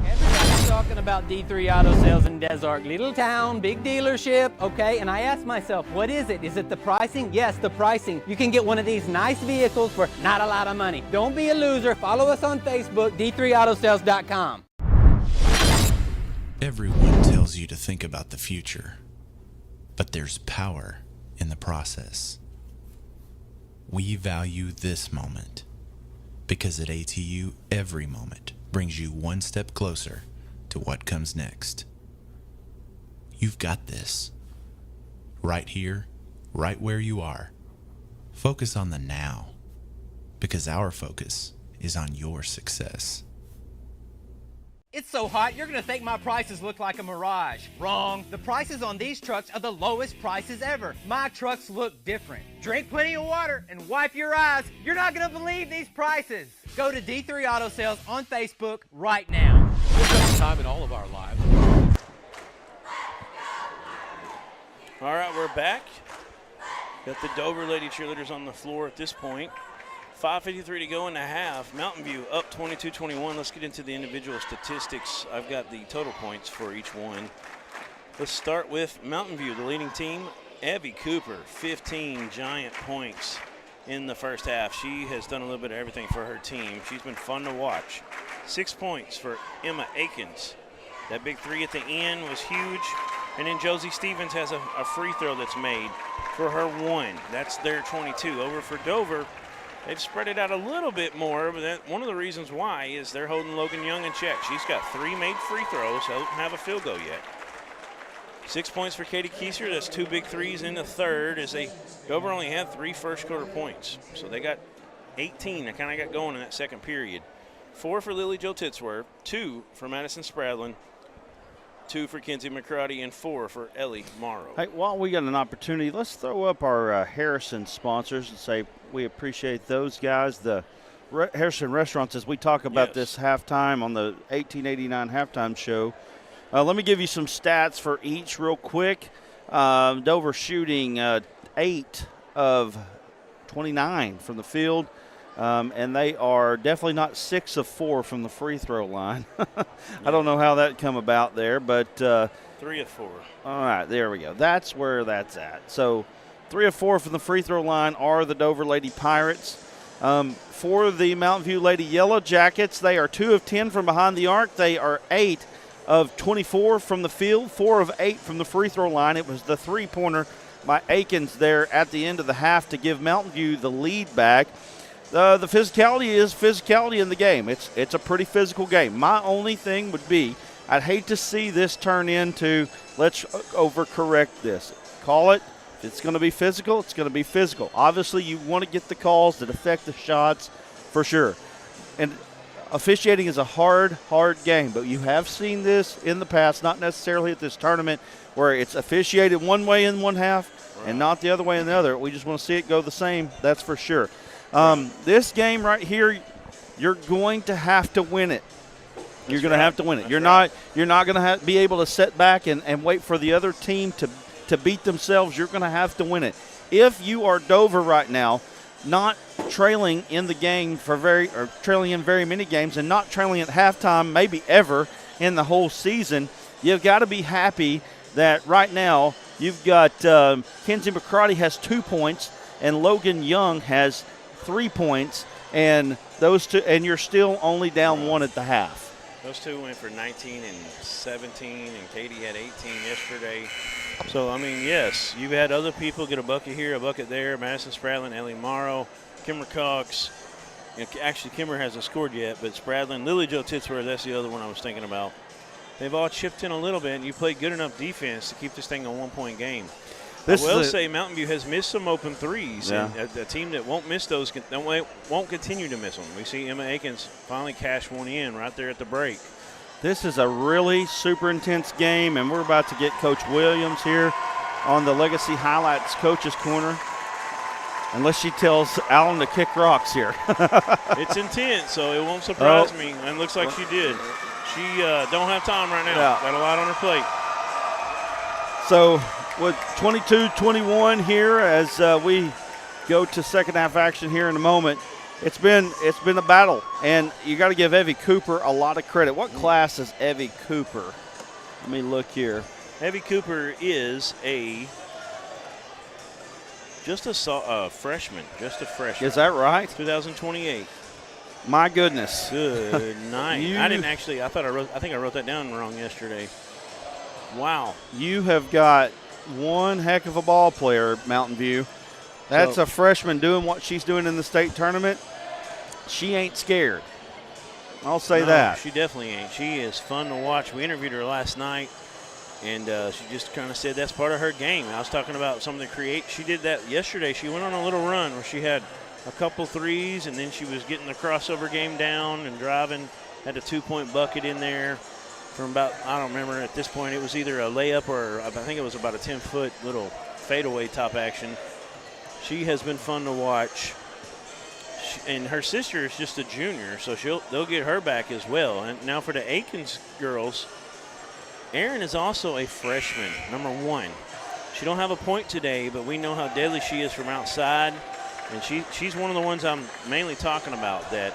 Everybody's talking about D3 Auto Sales in Des Arc. Little town, big dealership, okay? And I asked myself, what is it? Is it the pricing? Yes, the pricing. You can get one of these nice vehicles for not a lot of money. Don't be a loser. Follow us on Facebook, d3autosales.com. Everyone tells you to think about the future, but there's power in the process. We value this moment because at ATU, every moment brings you one step closer to what comes next. You've got this. Right here, right where you are. Focus on the now, because our focus is on your success. It's so hot, you're gonna think my prices look like a mirage. Wrong. The prices on these trucks are the lowest prices ever. My trucks look different. Drink plenty of water and wipe your eyes. You're not gonna believe these prices. Go to D3 Auto Sales on Facebook right now. Time in all of our lives. All right, we're back. Got the Dover Lady Cheerleaders on the floor at this point. 5:53 to go in the half. Mountain View up 22-21. Let's get into the individual statistics. I've got the total points for each one. Let's start with Mountain View, the leading team. Evie Cooper, 15 giant points in the first half. She has done a little bit of everything for her team. She's been fun to watch. 6 points for Emma Akins. That big three at the end was huge. And then Josie Stevens has a free throw that's made for her one. That's their 22. Over for Dover. They've spread it out a little bit more, but one of the reasons why is they're holding Logan Young in check. She's got 3 made free throws, so doesn't have a field goal yet. 6 points for Katie Kieser. That's 2 big threes in the third, as Dover only had 3 first quarter points. So they got 18. They kind of got going in that second period. 4 for Lily Jo Titsworth, 2 for Madison Spradlin, 2 for Kenzie McCrotty, and 4 for Ellie Morrow. Hey, while we got an opportunity, let's throw up our Harrison sponsors and say we appreciate those guys. The Harrison Restaurants, as we talk about this halftime on the 1889 halftime show. Let me give you some stats for each real quick. Dover shooting 8 of 29 from the field. And they are definitely not 6 of 4 from the free throw line. I don't know how that come about there, but 3 of 4. All right, there we go. That's where that's at. So 3 of 4 from the free throw line are the Dover Lady Pirates. For the Mountain View Lady Yellow Jackets, they are 2 of 10 from behind the arc. They are 8 of 24 from the field, 4 of 8 from the free throw line. It was the three-pointer by Akins there at the end of the half to give Mountain View the lead back. The physicality is physicality in the game. It's a pretty physical game. My only thing would be I'd hate to see this turn into let's overcorrect this. Call it. If it's going to be physical, it's going to be physical. Obviously, you want to get the calls that affect the shots for sure. And officiating is a hard game, but you have seen this in the past, not necessarily at this tournament, where it's officiated one way in one half and not the other way in the other. We just want to see it go the same, that's for sure. This game right here, you're going to have to win it. You're going to have to win it. You're not going to be able to sit back and wait for the other team to beat themselves. You're going to have to win it. If you are Dover right now, not trailing in the game trailing in very many games and not trailing at halftime, maybe ever in the whole season, you've got to be happy that right now you've got Kenzie McCrotty has 2 points and Logan Young has 3 points, and those two, and you're still only down 1 at the half. Those two went for 19 and 17, and Katie had 18 yesterday. So, I mean, yes, you've had other people get a bucket here, a bucket there. Madison Spradlin, Ellie Morrow, Kimmer Cox. Actually, Kimmer hasn't scored yet, but Spradlin, Lily Jo Titsworth, that's the other one I was thinking about. They've all chipped in a little bit, and you played good enough defense to keep this thing a 1-point game. I will say Mountain View has missed some open threes, and a team that won't miss those won't continue to miss them. We see Emma Akins finally cash one in right there at the break. This is a really super intense game, and we're about to get Coach Williams here on the Legacy Highlights Coach's Corner, unless she tells Alan to kick rocks here. It's intense, so it won't surprise me, and looks like she did. She don't have time right now. Yeah. Got a lot on her plate. So with 22-21 here as we go to second half action here in a moment. It's been a battle, and you got to give Evie Cooper a lot of credit. What class is Evie Cooper? Let me look here. Evie Cooper is just a freshman. Is that right? 2028. My goodness. Good night. I think I wrote that down wrong yesterday. Wow. You have got one heck of a ball player, Mountain View. That's a freshman doing what she's doing in the state tournament. She ain't scared. I'll say that. She definitely ain't. She is fun to watch. We interviewed her last night, and she just kind of said that's part of her game. I was talking about some of the create. She did that yesterday. She went on a little run where she had a couple threes, and then she was getting the crossover game down and driving. had a 2-point bucket in there from about, I don't remember at this point, it was either a layup or I think it was about a 10-foot little fadeaway top action. She has been fun to watch. And her sister is just a junior, so they'll get her back as well. And now for the Aikens girls, Erin is also a freshman, number 1. She don't have a point today, but we know how deadly she is from outside. And she's one of the ones I'm mainly talking about, that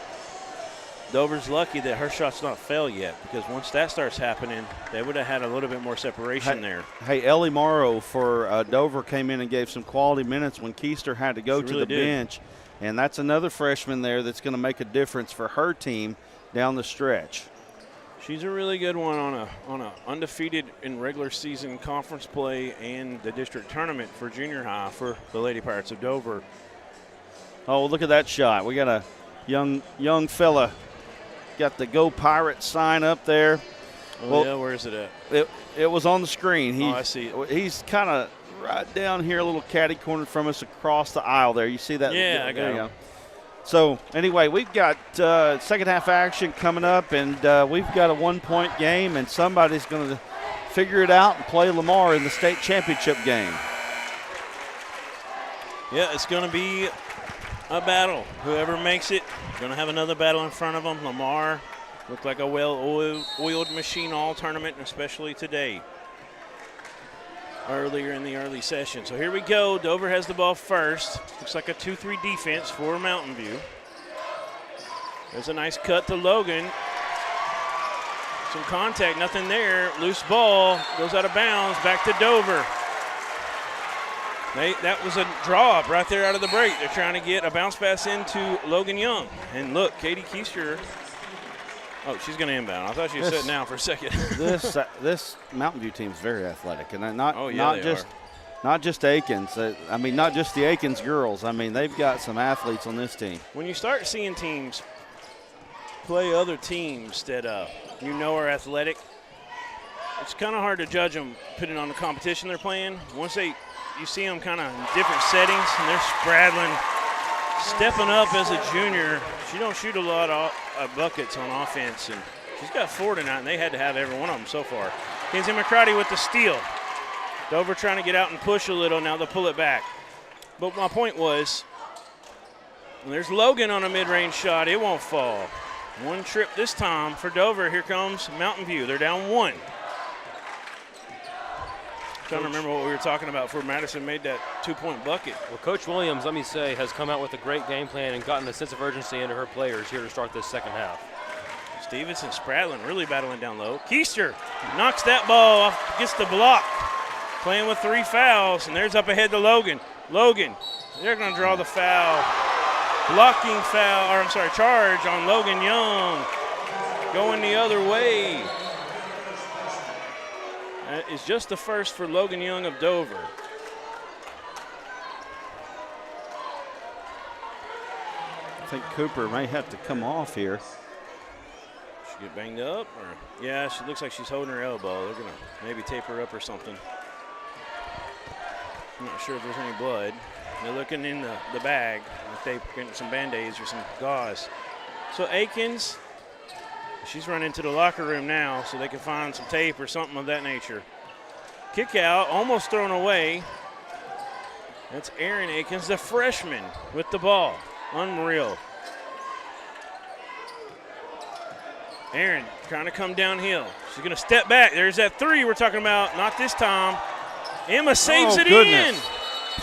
Dover's lucky that her shot's not fell yet, because once that starts happening, they would have had a little bit more separation there. Hey, Ellie Morrow for Dover came in and gave some quality minutes when Keister had to go to the bench. And that's another freshman there that's going to make a difference for her team down the stretch. She's a really good one on a undefeated in regular season conference play and the district tournament for junior high for the Lady Pirates of Dover. Oh, look at that shot. We got a young fella. Got the Go Pirates sign up there. Oh, well, yeah, where is it at? It was on the screen. I see it. He's kind of right down here, a little catty corner from us across the aisle there. You see that? Yeah, I got it. Go. So, anyway, we've got second half action coming up, and we've got a 1-point game, and somebody's going to figure it out and play Lamar in the state championship game. Yeah, it's going to be a battle. Whoever makes it, going to have another battle in front of them. Lamar looked like a well-oiled machine all tournament, especially today, earlier in the early session. So here we go. Dover has the ball first. Looks like a 2-3 defense for Mountain View. There's a nice cut to Logan. Some contact, nothing there. Loose ball, goes out of bounds, back to Dover. That was a draw up right there out of the break. They're trying to get a bounce pass into Logan Young. And look, Katie Keister. Oh, she's going to inbound. I thought she was sitting down for a second. This Mountain View team is very athletic, and not just Aikens. I mean, not just the Aikens girls. I mean, they've got some athletes on this team. When you start seeing teams play other teams that you know are athletic, it's kind of hard to judge them depending on the competition they're playing. Once you see them kind of in different settings, and they're Spradlin stepping up as a junior. She don't shoot a lot of buckets on offense, and she's got 4 tonight, and they had to have every one of them so far. Kenzie McCarty with the steal. Dover trying to get out and push a little. Now they'll pull it back. But my point was, there's Logan on a mid-range shot. It won't fall. One trip this time for Dover. Here comes Mountain View. They're down 1. Trying to remember what we were talking about before Madison made that 2-point bucket. Well, Coach Williams, let me say, has come out with a great game plan and gotten a sense of urgency into her players here to start this second half. Stevenson, Spradlin really battling down low. Keister knocks that ball off, gets the block. Playing with 3 fouls, and there's up ahead to Logan. Logan, they're going to draw the foul. Blocking foul, charge on Logan Young. Going the other way. That is just the first for Logan Young of Dover. I think Cooper may have to come off here. She get banged up? Yeah, she looks like she's holding her elbow. They're going to maybe tape her up or something. I'm not sure if there's any blood. They're looking in the bag if they're getting some Band-Aids or some gauze. So Aikens, she's running to the locker room now so they can find some tape or something of that nature. Kick out, almost thrown away. That's Erin Aikens, the freshman, with the ball. Unreal. Erin trying to come downhill. She's going to step back. There's that 3 we're talking about. Not this time. Emma saves it in.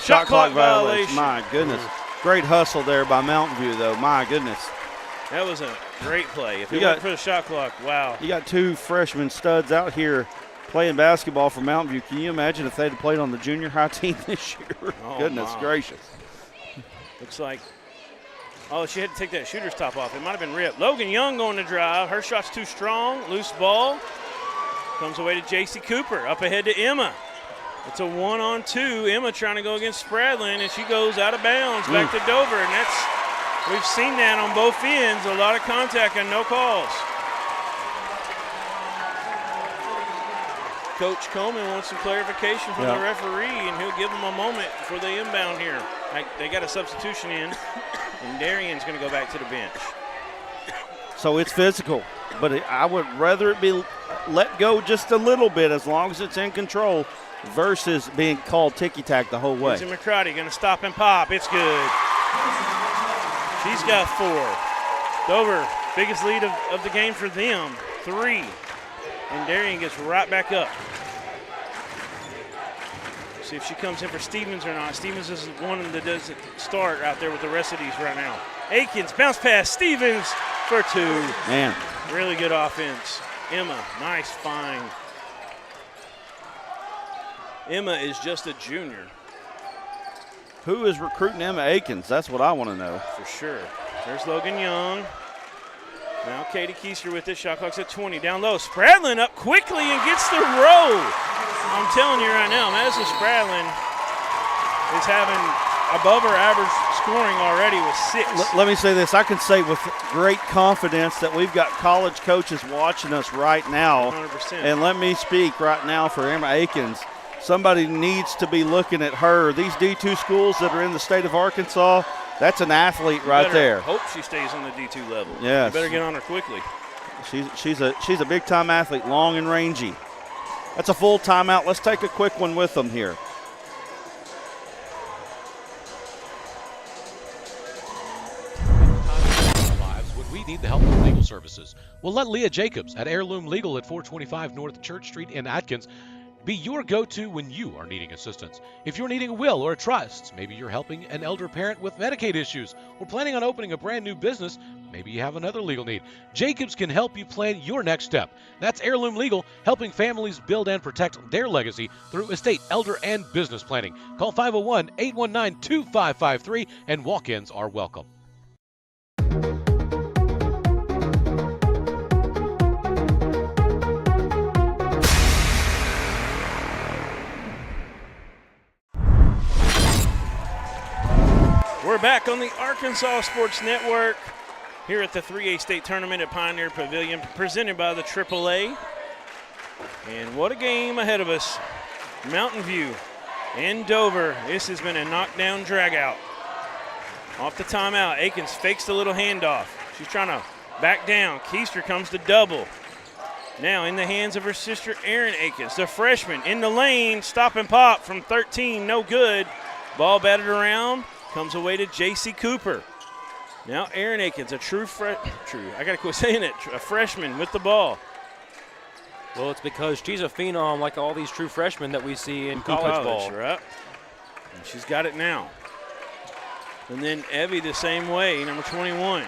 Shot clock violation. My goodness. Great hustle there by Mountain View, though. My goodness. That was a great play. If it weren't for the shot clock, wow. You got 2 freshman studs out here playing basketball for Mountain View. Can you imagine if they'd have played on the junior high team this year? Oh, goodness gracious. Looks like, she had to take that shooter's top off. It might have been ripped. Logan Young going to drive. Her shot's too strong. Loose ball. Comes away to J.C. Cooper. Up ahead to Emma. It's a 1-on-2. Emma trying to go against Spradlin, and she goes out of bounds back to Dover. And we've seen that on both ends. A lot of contact and no calls. Coach Coleman wants some clarification from the referee, and he'll give them a moment before they inbound here. They got a substitution in, and Darian's going to go back to the bench. So it's physical. but I would rather it be let go just a little bit as long as it's in control versus being called ticky-tack the whole way. Lindsay McCrotty going to stop and pop. It's good. She's got 4. Dover, biggest lead of the game for them, 3. And Darien gets right back up. See if she comes in for Stevens or not. Stevens is one that doesn't start out there with the rest of these right now. Akins, bounce pass, Stevens for 2. Man. Really good offense. Emma, nice find. Emma is just a junior. Who is recruiting Emma Akins? That's what I want to know. For sure. There's Logan Young. Now Katie Keister with it. Shot clock's at 20. Down low. Spradlin up quickly and gets the row. I'm telling you right now, Madison Spradlin is having above her average scoring already with 6. Let me say this. I can say with great confidence that we've got college coaches watching us right now. 100%. And let me speak right now for Emma Akins. Somebody needs to be looking at her. These D2 schools that are in the state of Arkansas, that's an athlete right there. Hope she stays on the D2 level. Yes. You better get on her quickly. She's a big-time athlete, long and rangy. That's a full timeout. Let's take a quick one with them here. We need the help of legal services. Well, let Leah Jacobs at Heirloom Legal at 425 North Church Street in Atkins be your go-to when you are needing assistance. If you're needing a will or a trust, maybe you're helping an elder parent with Medicaid issues, or planning on opening a brand new business, maybe you have another legal need. Jacobs can help you plan your next step. That's Heirloom Legal, helping families build and protect their legacy through estate, elder, and business planning. Call 501-819-2553 and walk-ins are welcome. We're back on the Arkansas Sports Network here at the 3A State Tournament at Pioneer Pavilion, presented by the AAA. And what a game ahead of us. Mountain View and Dover. This has been a knockdown dragout. Off the timeout, Akins fakes the little handoff. She's trying to back down. Keister comes to double. Now in the hands of her sister, Erin Akins, the freshman, in the lane. Stop and pop from 13, no good. Ball batted around. Comes away to J.C. Cooper. Now Erin Akins, a I got to quit saying it, a freshman with the ball. Well, it's because she's a phenom like all these true freshmen that we see in college ball. Right? And she's got it now. And then Evie the same way, number 21.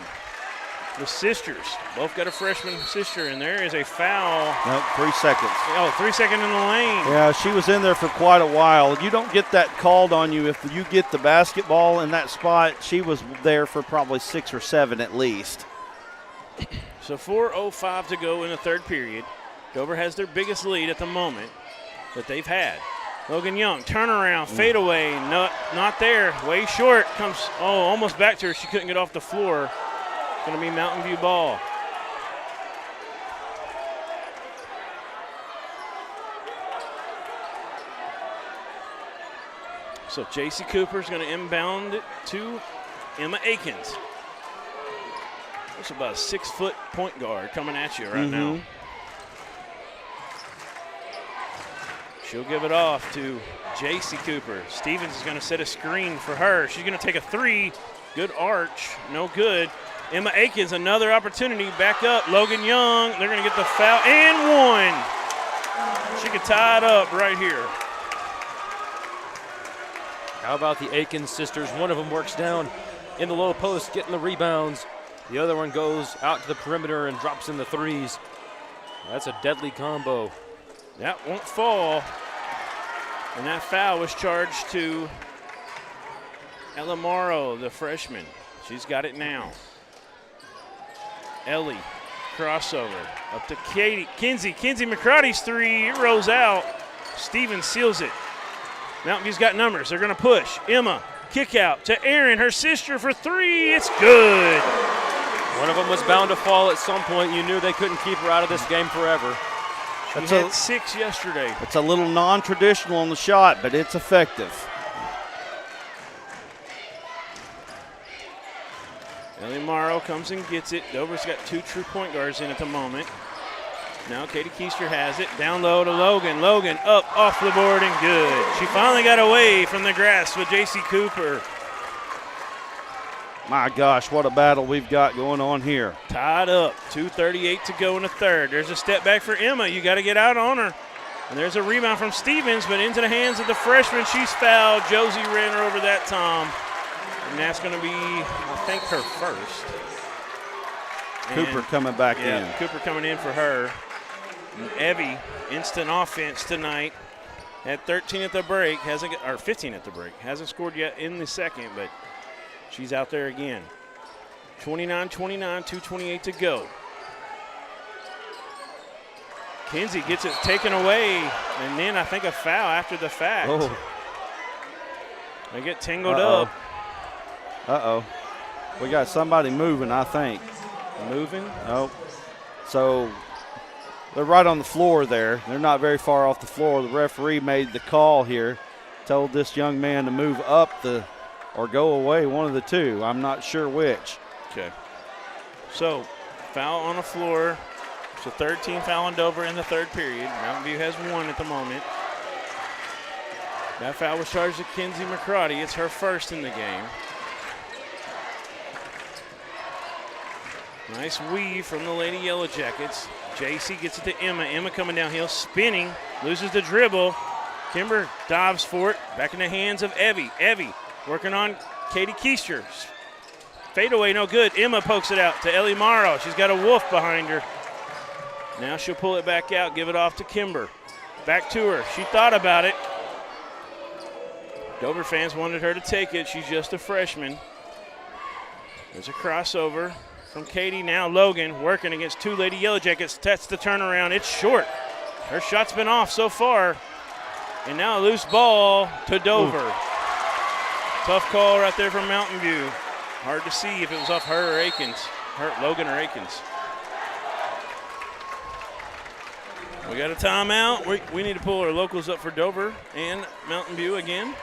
The sisters, both got a freshman sister, and there is a foul. Nope, 3 seconds. Oh, 3 seconds in the lane. Yeah, she was in there for quite a while. You don't get that called on you if you get the basketball in that spot. She was there for probably 6 or 7 at least. So 4:05 to go in the third period. Dover has their biggest lead at the moment that they've had. Logan Young, turnaround, fadeaway, not there, way short. Comes, almost back to her. She couldn't get off the floor. Going to be Mountain View ball. So J.C. Cooper's going to inbound it to Emma Akins. That's about a 6-foot point guard coming at you right now. She'll give it off to J.C. Cooper. Stevens is going to set a screen for her. She's going to take a 3. Good arch, no good. Emma Akins, another opportunity, back up. Logan Young, they're going to get the foul, and 1. She could tie it up right here. How about the Akins sisters? One of them works down in the low post, getting the rebounds. The other one goes out to the perimeter and drops in the 3s. That's a deadly combo. That won't fall. And that foul was charged to Ella Morrow, the freshman. She's got it now. Ellie, crossover, up to Kinsey. Kinsey McCrotty's 3, it rolls out. Stevens seals it. Mountain View's got numbers. They're going to push. Emma, kick out to Erin, her sister for 3. It's good. One of them was bound to fall at some point. You knew they couldn't keep her out of this game forever. She had 6 yesterday. It's a little non-traditional on the shot, but it's effective. Ellie Morrow comes and gets it. Dover's got 2 true point guards in at the moment. Now Katie Keister has it. Down low to Logan. Logan up off the board and good. She finally got away from the grass with J.C. Cooper. My gosh, what a battle we've got going on here. Tied up. 2:38 to go in the third. There's a step back for Emma. You got to get out on her. And there's a rebound from Stevens, but into the hands of the freshman. She's fouled. Josie ran her over that time. And that's going to be, I think, her first. Cooper coming back in. Yeah, Cooper coming in for her. And Evie, instant offense tonight. Had 13 at the break, or 15 at the break. Hasn't scored yet in the second, but she's out there again. 29-29, 2:28 to go. Kinsey gets it taken away, and then I think a foul after the fact. Oh. They get tangled up. Uh-oh. We got somebody moving, I think. Moving? Oh. So they're right on the floor there. They're not very far off the floor. The referee made the call here, told this young man to move up or go away, one of the two. I'm not sure which. Okay. So, foul on the floor. It's the third team foul on Dover in the third period. Mountain View has 1 at the moment. That foul was charged to Kinsey McCrotty. It's her first in the game. Nice weave from the Lady Yellow Jackets. JC gets it to Emma. Emma coming downhill, spinning, loses the dribble. Kimber dives for it. Back in the hands of Evie. Evie working on Katie Keister. Fadeaway, no good. Emma pokes it out to Ellie Morrow. She's got a wolf behind her. Now she'll pull it back out, give it off to Kimber. Back to her. She thought about it. Dover fans wanted her to take it. She's just a freshman. There's a crossover from Katie. Now Logan working against 2 Lady Yellow Jackets. That's the turnaround. It's short. Her shot's been off so far. And now a loose ball to Dover. Ooh. Tough call right there from Mountain View. Hard to see if it was off her or Akins. Logan or Akins. We got a timeout. We need to pull our locals up for Dover and Mountain View again.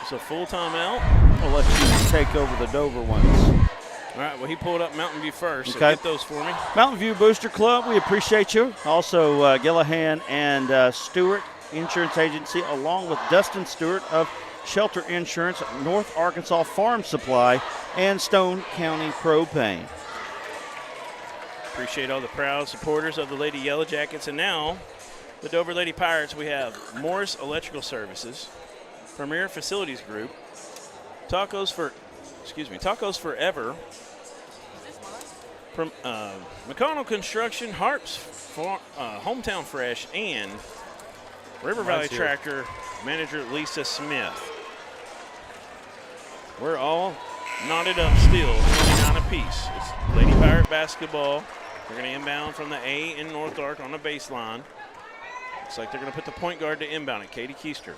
It's a full timeout. We'll let you take over the Dover ones. All right, well, he pulled up Mountain View first, so okay. get those for me. Mountain View Booster Club, we appreciate you. Also, Gillahan and Stewart Insurance Agency, along with Dustin Stewart of Shelter Insurance, North Arkansas Farm Supply, and Stone County Propane. Appreciate all the proud supporters of the Lady Yellow Jackets. And now, the Dover Lady Pirates, we have Morris Electrical Services, Premier Facilities Group, Tacos Forever, McConnell Construction, Harps, Hometown Fresh, and River Valley Tractor manager Lisa Smith. We're all knotted up still, 29 apiece. It's Lady Pirate basketball. They're going to inbound from the A in North Ark on the baseline. Looks like they're going to put the point guard to inbound it, Katie Keister.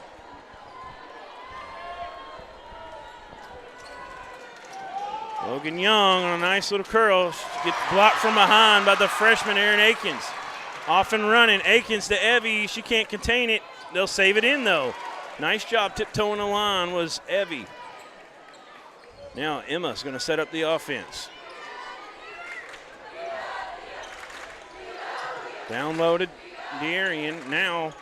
Logan Young on a nice little curl. Gets blocked from behind by the freshman Aaron Akins. Off and running. Akins to Evie. She can't contain it. They'll save it in, though. Nice job tiptoeing the line was Evie. Now Emma's going to set up the offense. Downloaded Dearian. Now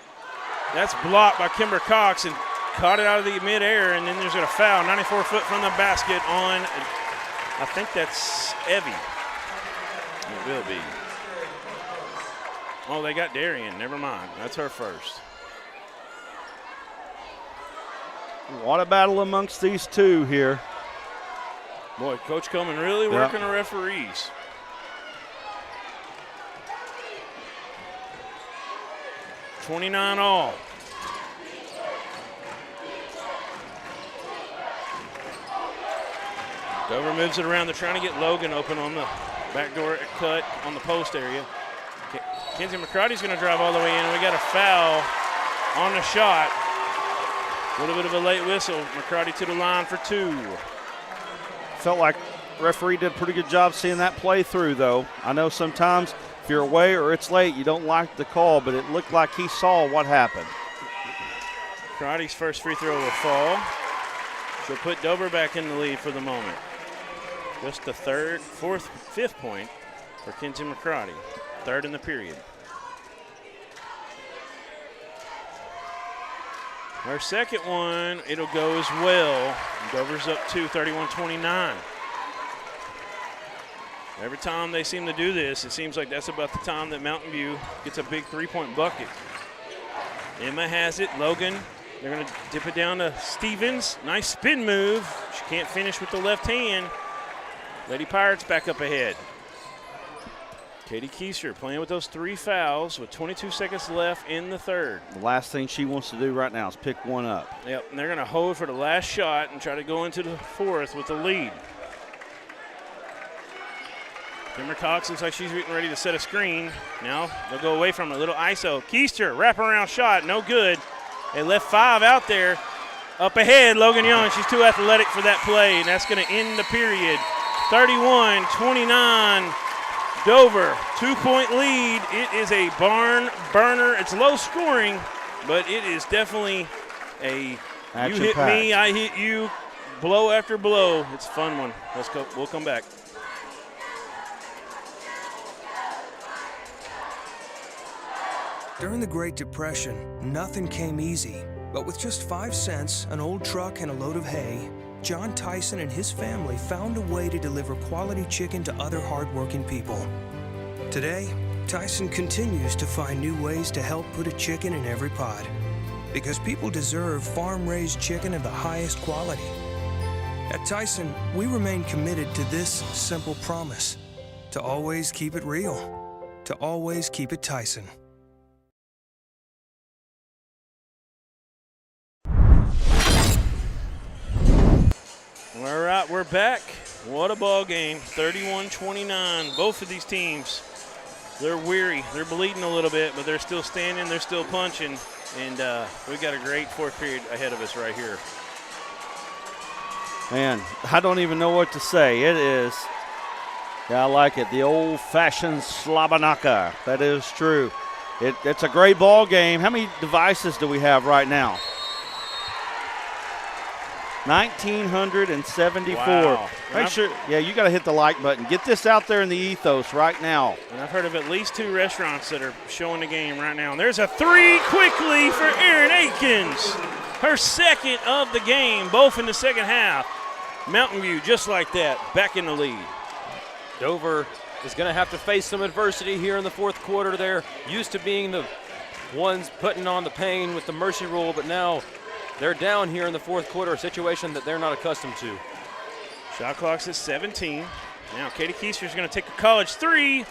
that's blocked by Kimber Cox and caught it out of the midair, and then there's a foul. 94 foot from the basket on, I think that's Evie. It will be. Oh, they got Darian. Never mind. That's her first. What a battle amongst these two here. Boy, Coach Coleman really working the referees. $29 all. Dover moves it around. They're trying to get Logan open on the backdoor cut on the post area. Kinsey McCarty's going to drive all the way in. We got a foul on the shot. A little bit of a late whistle. McCarty to the line for 2. Felt like referee did a pretty good job seeing that play through, though. I know sometimes if you're away or it's late, you don't like the call, but it looked like he saw what happened. McCarty's first free throw will fall. She'll put Dover back in the lead for the moment. Just the fifth point for Kinsey McCarty. Third in the period. Our second one, it'll go as well. Dover's up 2, 31-29. Every time they seem to do this, it seems like that's about the time that Mountain View gets a big three-point bucket. Emma has it. Logan, they're going to dip it down to Stevens. Nice spin move. She can't finish with the left hand. Lady Pirates back up ahead. Katie Keister playing with those 3 fouls with 22 seconds left in the third. The last thing she wants to do right now is pick one up. Yep, and they're going to hold for the last shot and try to go into the fourth with the lead. Kimber Cox looks like she's getting ready to set a screen. Now they'll go away from it. A little ISO. Keister, wraparound shot, no good. They left 5 out there. Up ahead, Logan Young. She's too athletic for that play, and that's going to end the period. 31-29, Dover, 2-point lead. It is a barn burner. It's low scoring, but it is definitely a Action you hit packed. me, I hit you, blow after blow. It's a fun one. Let's go. We'll come back. During the Great Depression, nothing came easy. But with just 5 cents, an old truck, and a load of hay, John Tyson and his family found a way to deliver quality chicken to other hardworking people. Today, Tyson continues to find new ways to help put a chicken in every pot. Because people deserve farm-raised chicken of the highest quality. At Tyson, we remain committed to this simple promise: to always keep it real, to always keep it Tyson. All right, we're back. What a ball game, 31-29. Both of these teams, they're weary. They're bleeding a little bit, but they're still standing. They're still punching. And we've got a great fourth period ahead of us right here. Man, I don't even know what to say. It is, yeah, I like it, the old-fashioned Slabanaka. That is true. It's a great ball game. How many devices do we have right now? 1,974. Wow. Make sure, yeah, you got to hit the like button. Get this out there in the ethos right now. And I've heard of at least 2 restaurants that are showing the game right now. And there's a 3 quickly for Erin Aikens. Her second of the game, both in the second half. Mountain View, just like that, back in the lead. Dover is going to have to face some adversity here in the fourth quarter. They're used to being the ones putting on the pain with the mercy rule, but now they're down here in the fourth quarter, a situation that they're not accustomed to. Shot clock's at 17. Now Katie Keister's going to take a college 3.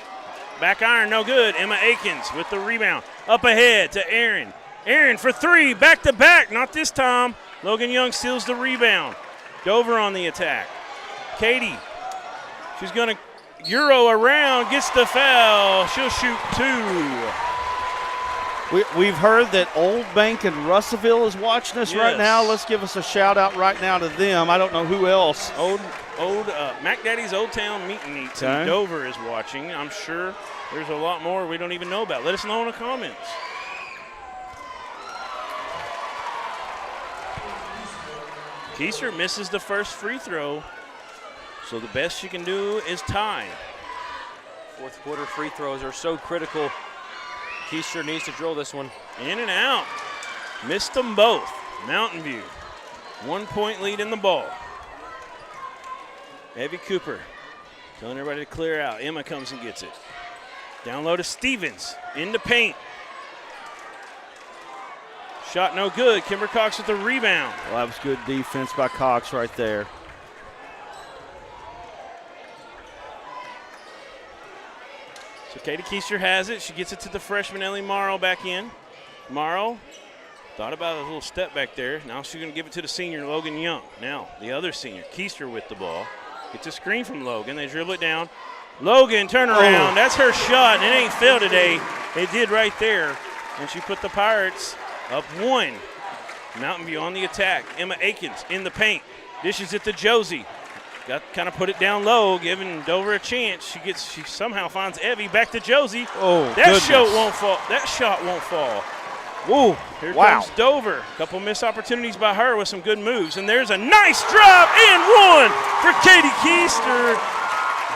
Back iron, no good. Emma Aikens with the rebound. Up ahead to Erin. Erin for 3, back to back, not this time. Logan Young steals the rebound. Dover on the attack. Katie, she's going to Euro around, gets the foul. She'll shoot 2. We've heard that Old Bank and Russellville is watching us right Yes. now. Let's give us a shout out right now to them. I don't know who else. Mac Daddy's Old Town Meet and Eats Okay. in Dover is watching. I'm sure there's a lot more we don't even know about. Let us know in the comments. Keister misses the first free throw, so the best she can do is tie. Fourth quarter free throws are so critical. Keister needs to drill this one. In and out. Missed them both. Mountain View, 1-point lead in the ball. Evie Cooper telling everybody to clear out. Emma comes and gets it. Down low to Stevens. In the paint. Shot no good. Kimber Cox with the rebound. Well, that was good defense by Cox right there. So Katie Keister has it. She gets it to the freshman Ellie Morrow back in. Morrow thought about a little step back there. Now she's going to give it to the senior, Logan Young. Now the other senior, Keister with the ball. Gets a screen from Logan. They dribble it down. Logan, turn around. Oh. That's her shot. It ain't failed today. It did right there. And she put the Pirates up 1. Mountain View on the attack. Emma Aikens in the paint. Dishes it to Josie. Got kind of put it down low, giving Dover a chance. She somehow finds Evie back to Josie. Oh, that goodness. shot won't fall. That shot won't fall. Whoa, Here wow. comes Dover. A couple missed opportunities by her with some good moves. And there's a nice drop and one for Katie Keister.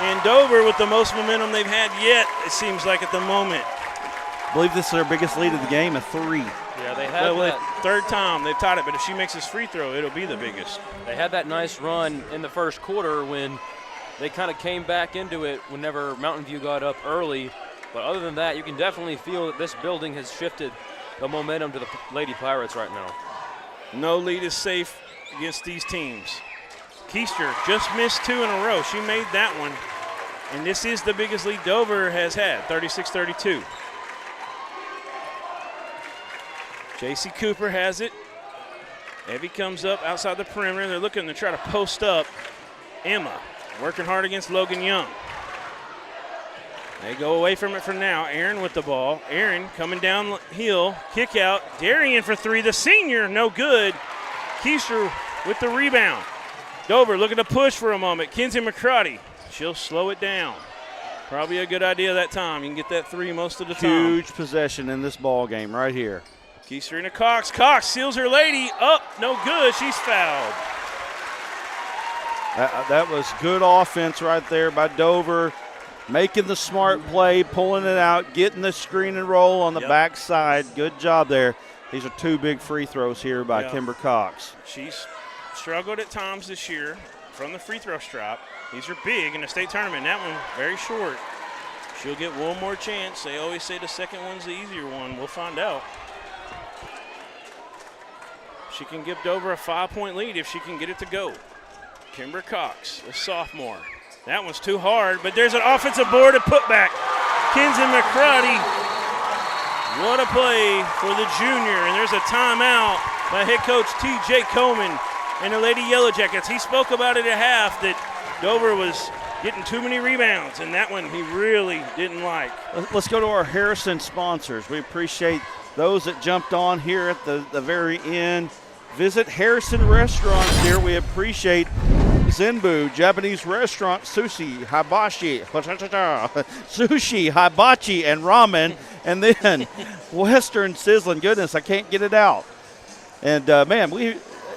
And Dover with the most momentum they've had yet, it seems like at the moment. I believe this is their biggest lead of the game, a 3. Yeah, they had that. Third time they've tied it, but if she makes this free throw, it'll be the biggest. They had that nice run in the first quarter when they kind of came back into it whenever Mountain View got up early. But other than that, you can definitely feel that this building has shifted the momentum to the Lady Pirates right now. No lead is safe against these teams. Keister just missed 2 in a row. She made that one. And this is the biggest lead Dover has had, 36-32. J.C. Cooper has it. Evie comes up outside the perimeter. They're looking to try to post up Emma, working hard against Logan Young. They go away from it for now. Aaron with the ball. Aaron coming downhill. Kick out. Darian for 3. The senior, no good. Keister with the rebound. Dover looking to push for a moment. Kenzie McCrotty. She'll slow it down. Probably a good idea that time. You can get that 3 most of the time. Huge possession in this ball game right here. Keister into Cox. Cox seals her lady. Up, no good. She's fouled. That was good offense right there by Dover. Making the smart play, pulling it out, getting the screen and roll on the backside. Good job there. These are 2 big free throws here by Kimber Cox. She's struggled at times this year from the free throw stripe. These are big in the state tournament. That one very short. She'll get one more chance. They always say the second one's the easier one. We'll find out. She can give Dover a 5-point lead if she can get it to go. Kimber Cox, a sophomore. That one's too hard, but there's an offensive board and putback. Kenzie McCrotty. What a play for the junior. And there's a timeout by head coach T.J. Coleman and the Lady Yellow Jackets. He spoke about it at half that Dover was getting too many rebounds, and that one he really didn't like. Let's go to our Harrison sponsors. We appreciate those that jumped on here at the very end. Visit Harrison Restaurants here. We appreciate Zenbu, Japanese restaurant, sushi, hibachi, and ramen, and then Western sizzling goodness. I can't get it out. And man,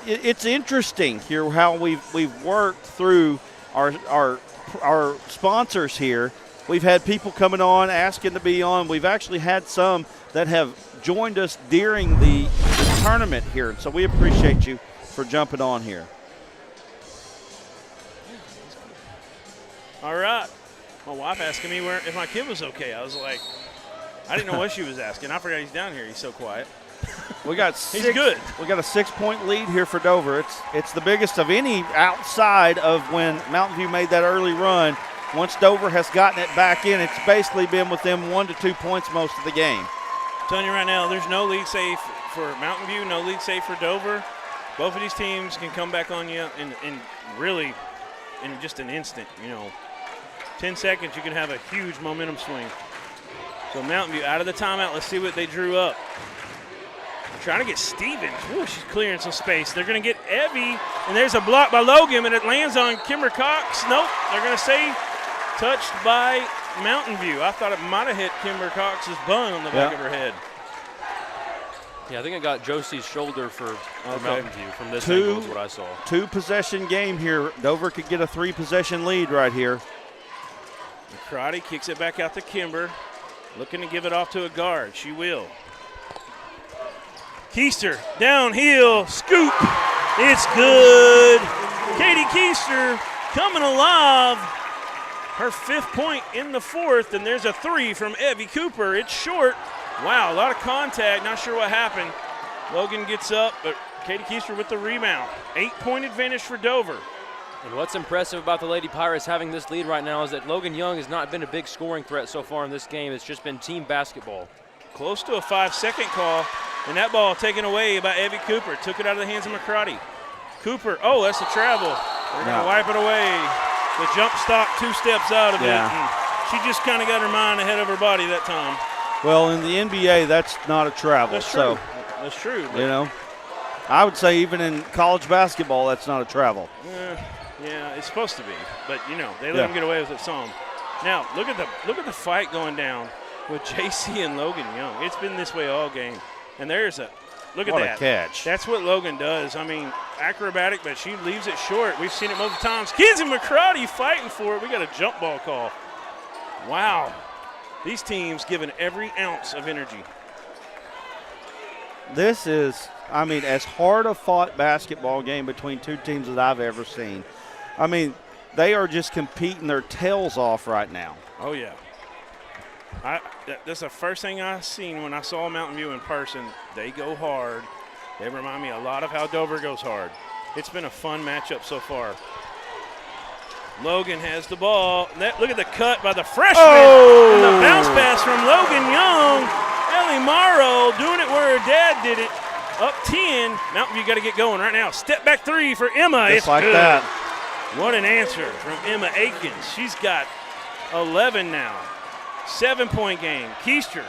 it's interesting here how we've worked through our sponsors here. We've had people coming on asking to be on. We've actually had some that have joined us during the tournament here. So we appreciate you for jumping on here. All right. My wife asking me if my kid was okay. I was like, I didn't know what she was asking. I forgot he's down here. He's so quiet. We got He's good. We got a 6-point lead here for Dover. It's the biggest of any outside of when Mountain View made that early run. Once Dover has gotten it back in, it's basically been within 1 to 2 points most of the game. I'm telling you right now, there's no lead safe for Mountain View, no lead safe for Dover. Both of these teams can come back on you in really in just an instant, 10 seconds, you can have a huge momentum swing. So Mountain View out of the timeout. Let's see what they drew up. They're trying to get Stevens. Ooh, she's clearing some space. They're going to get Evie, and there's a block by Logan, and it lands on Kimber Cox. Nope, they're going to say touched by Mountain View. I thought it might have hit Kimber Cox's bun on the back of her head. Yeah, I think I got Josie's shoulder for Mountain View from this angle is what I saw. 2-possession game here. Dover could get a 3-possession lead right here. McCrotty kicks it back out to Kimber. Looking to give it off to a guard. She will. Keister, downhill, scoop. It's good. Katie Keister coming alive. Her 5th point in the 4th, and there's a 3 from Evie Cooper. It's short. Wow, a lot of contact. Not sure what happened. Logan gets up, but Katie Keister with the rebound. 8-point advantage for Dover. And what's impressive about the Lady Pirates having this lead right now is that Logan Young has not been a big scoring threat so far in this game. It's just been team basketball. Close to a 5-second call, and that ball taken away by Evie Cooper. Took it out of the hands of McCrotty. Cooper, oh, that's a travel. They're going to wipe it away. The jump stop 2 steps out of it, and she just kind of got her mind ahead of her body that time. Well, in the NBA, that's not a travel. That's true. That's true. I would say even in college basketball, that's not a travel. Yeah, it's supposed to be, but they let him get away with it some. Now look at the fight going down with JC and Logan Young. It's been this way all game. And there's look at What that. a catch. That's what Logan does. I mean, acrobatic, but she leaves it short. We've seen it multiple times. Kinsey McCrotty fighting for it. We got a jump ball call. Wow. These teams giving every ounce of energy. This is, I mean, as hard a fought basketball game between two teams that I've ever seen. I mean, they are just competing their tails off right now. Oh, yeah. That's the first thing I seen when I saw Mountain View in person. They go hard. They remind me a lot of how Dover goes hard. It's been a fun matchup so far. Logan has the ball. Look at the cut by the freshman. Oh! And the bounce pass from Logan Young. Ellie Morrow doing it where her dad did it. Up 10. Mountain View got to get going right now. Step back three for Emma. Just it's like good. that. What an answer from Emma Akins. She's got 11 now. 7-point game. Keister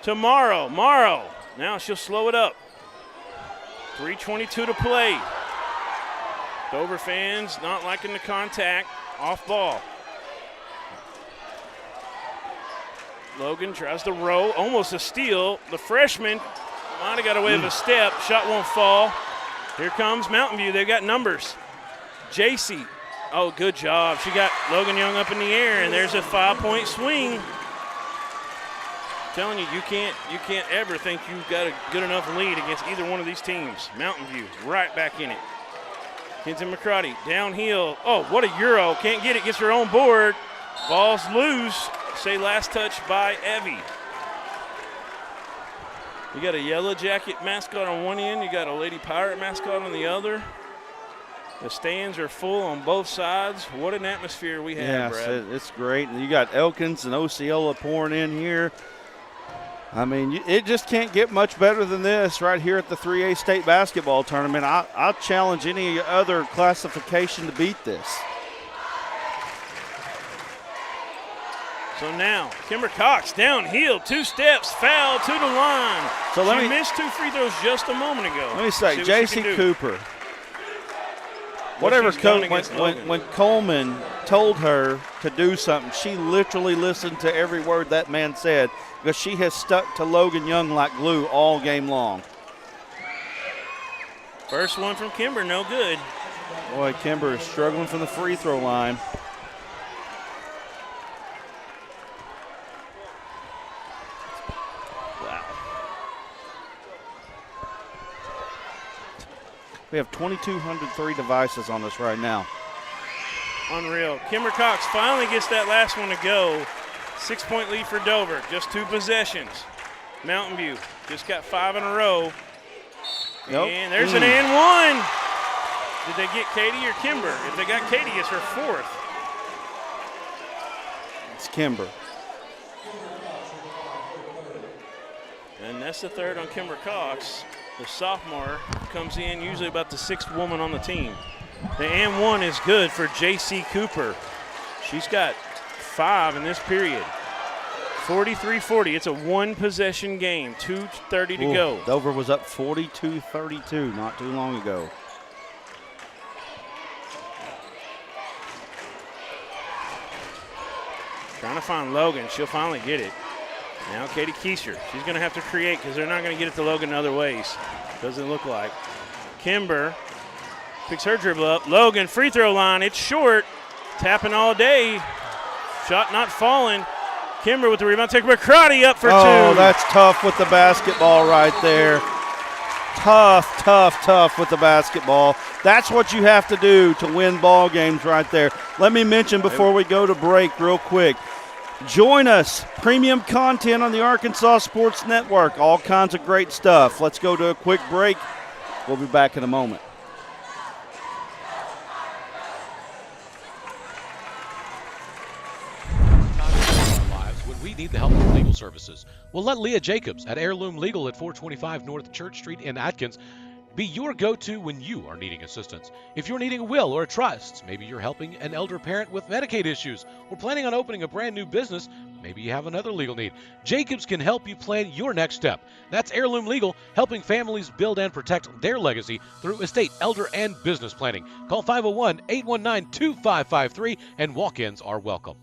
to Morrow. Now she'll slow it up. 3:22 to play. Dover fans not liking the contact. Off ball. Logan tries to row. Almost a steal. The freshman might have got away with a step. Shot won't fall. Here comes Mountain View. They've got numbers. JC. Oh, good job. She got Logan Young up in the air, and there's a 5-point swing. I'm telling you, you can't ever think you've got a good enough lead against either one of these teams. Mountain View right back in it. Kinsey McCrotty downhill. Oh, what a Euro. Can't get it. Gets her own board. Ball's loose. Say last touch by Evie. You got a Yellow Jacket mascot on one end. You got a Lady Pirate mascot on the other. The stands are full on both sides. What an atmosphere we have, Yes, Brad. it's great. And you got Elkins and Osceola pouring in here. I mean, it just can't get much better than this right here at the 3A state basketball tournament. I'll challenge any other classification to beat this. So now, Kimber Cox downhill, 2 steps, foul to the line. So she missed 2 free throws just a moment ago. Let me say, See what she J.C. can do. Cooper, whatever she's done against when Coleman told her to do something, she literally listened to every word that man said because she has stuck to Logan Young like glue all game long. First one from Kimber, no good. Boy, Kimber is struggling from the free throw line. Wow. We have 2,203 devices on us right now. Unreal. Kimber Cox finally gets that last one to go. 6-point lead for Dover, just 2 possessions. Mountain View just got 5 in a row. Nope. And there's an and one. Did they get Katie or Kimber? If they got Katie, it's her 4th. It's Kimber. And that's the 3rd on Kimber Cox. The sophomore comes in usually about the 6th woman on the team. The and one is good for J.C. Cooper. She's got 5 in this period. 43-40. It's a 1-possession game. 2:30 to go. Dover was up 42-32 not too long ago. Trying to find Logan. She'll finally get it. Now Katie Keister. She's going to have to create because they're not going to get it to Logan in other ways. Doesn't look like. Kimber picks her dribble up. Logan, free throw line. It's short. Tapping all day. Shot not falling. Kimber with the rebound. Take McCrotty up for 2. Oh, that's tough with the basketball right there. Tough with the basketball. That's what you have to do to win ball games right there. Let me mention before we go to break real quick. Join us. Premium content on the Arkansas Sports Network. All kinds of great stuff. Let's go to a quick break. We'll be back in a moment. When we need the help of legal services, well, let Leah Jacobs at Heirloom Legal at 425 North Church Street in Atkins be your go-to when you are needing assistance. If you're needing a will or a trust, maybe you're helping an elder parent with Medicaid issues, or planning on opening a brand new business, maybe you have another legal need. Jacobs can help you plan your next step. That's Heirloom Legal, helping families build and protect their legacy through estate, elder, and business planning. Call 501-819-2553, and walk-ins are welcome.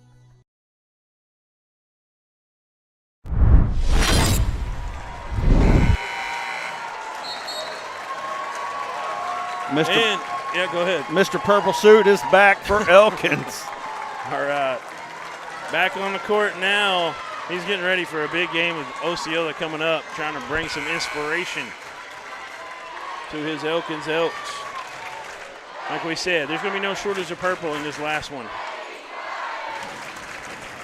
Mr. And, yeah, go ahead. Mr. Purple Suit is back for Elkins. All right. Back on the court now. He's getting ready for a big game with Osceola coming up, trying to bring some inspiration to his Elkins Elks. Like we said, there's going to be no shortage of purple in this last one.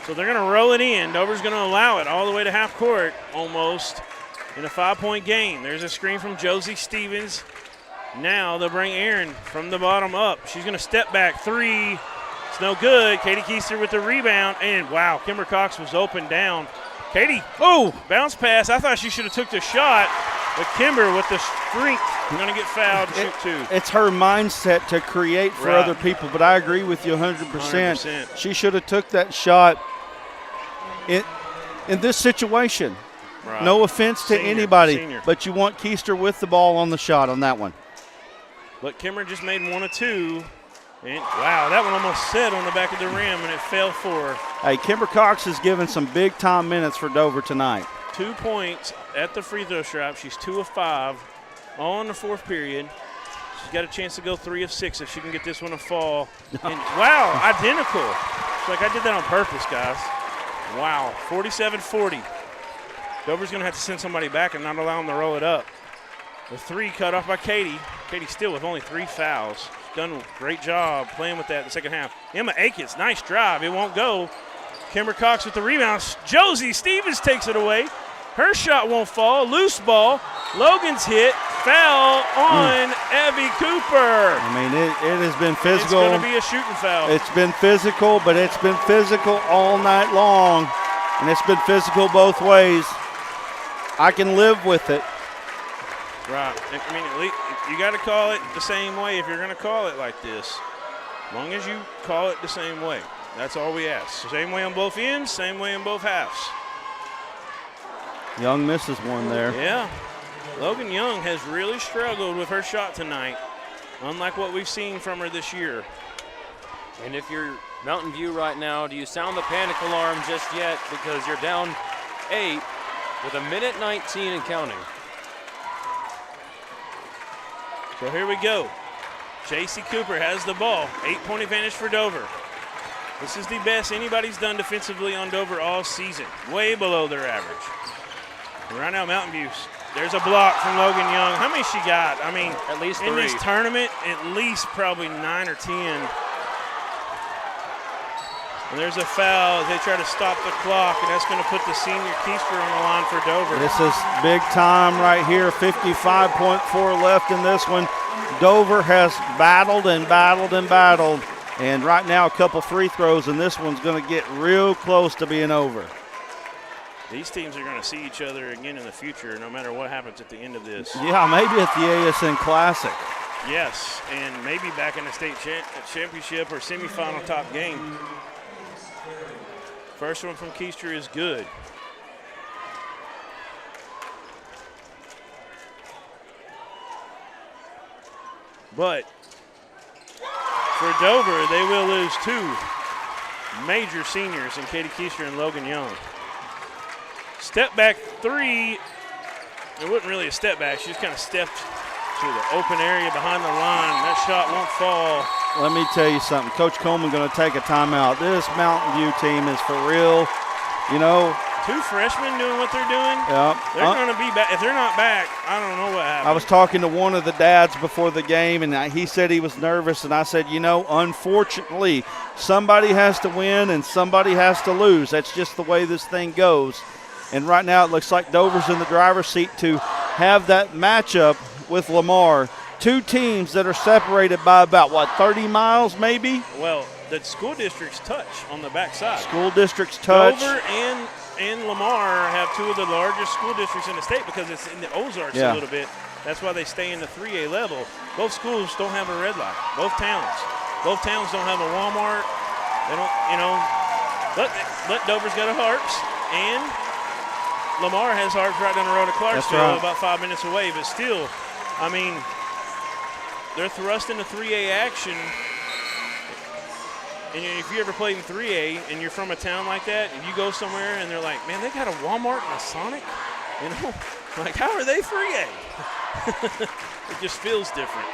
So they're going to roll it in. Dover's going to allow it all the way to half court almost in a 5-point game. There's a screen from Josie Stevens. Now they'll bring Aaron from the bottom up. She's going to step back three. It's no good. Katie Keister with the rebound. And, wow, Kimber Cox was open down. Katie, bounce pass. I thought she should have took the shot. But Kimber with the strength going to get fouled and shoot two. It's her mindset to create for Right. other people, but I agree with you 100%. She should have took that shot in this situation. Right. No offense to Senior, anybody, senior. but you want Keister with the ball on the shot on that one. But Kimber just made 1 of 2. And, wow, that one almost set on the back of the rim, and it fell for her. Hey, Kimber Cox has given some big-time minutes for Dover tonight. 2 points at the free throw stripe. She's 2 of 5 all in the fourth period. She's got a chance to go 3 of 6 if she can get this one to fall. And, wow, identical. It's like I did that on purpose, guys. Wow, 47-40. Dover's going to have to send somebody back and not allow them to roll it up. The 3 cut off by Katie. Katie still with only 3 fouls. She's done a great job playing with that in the second half. Emma Akins, nice drive. It won't go. Kimber Cox with the rebound. Josie Stevens takes it away. Her shot won't fall. Loose ball. Logan's hit. Foul on Evie Cooper. I mean, it has been physical. It's going to be a shooting foul. It's been physical, but it's been physical all night long, and it's been physical both ways. I can live with it. Right. I mean, at least you got to call it the same way if you're going to call it like this. As long as you call it the same way. That's all we ask. Same way on both ends, same way in both halves. Young misses one there. Yeah. Logan Young has really struggled with her shot tonight, unlike what we've seen from her this year. And if you're Mountain View right now, do you sound the panic alarm just yet? Because you're down 8 with 1:19 and counting. So here we go. J.C. Cooper has the ball. 8-point advantage for Dover. This is the best anybody's done defensively on Dover all season. Way below their average. And right now, Mountain View, there's a block from Logan Young. How many she got? I mean, at least in 3. this tournament, at least probably 9 or 10. And there's a foul as they try to stop the clock, and that's going to put the senior Keister on the line for Dover. This is big time right here. 55.4 left in this one. Dover has battled and battled and battled. And right now, a couple free throws, and this one's going to get real close to being over. These teams are going to see each other again in the future, no matter what happens at the end of this. Yeah, maybe at the ASN Classic. Yes, and maybe back in the state championship or semifinal top game. First one from Keister is good. But for Dover, they will lose 2 major seniors in Katie Keister and Logan Young. Step back 3. It wasn't really a step back. She just kind of stepped to the open area behind the line. That shot won't fall. Let me tell you something. Coach Coleman going to take a timeout. This Mountain View team is for real. You know, 2 freshmen doing what they're doing. Yeah. They're going to be back. If they're not back, I don't know what happened. I was talking to one of the dads before the game, and he said he was nervous, and I said, you know, unfortunately, somebody has to win and somebody has to lose. That's just the way this thing goes. And right now it looks like Dover's in the driver's seat to have that matchup with Lamar. 2 teams that are separated by about, 30 miles maybe? Well, the school districts touch on the backside. School districts touch. Dover and Lamar have 2 of the largest school districts in the state because it's in the Ozarks a little bit. That's why they stay in the 3A level. Both schools don't have a red light. Both towns don't have a Walmart. They don't, but Dover's got a Harps, and Lamar has Harps right down the road to Clarksville, about 5 minutes away. But still, I mean, they're thrust into 3A action. And if you ever played in 3A and you're from a town like that, and you go somewhere and they're like, man, they got a Walmart and a Sonic? You know, like, how are they 3A? It just feels different.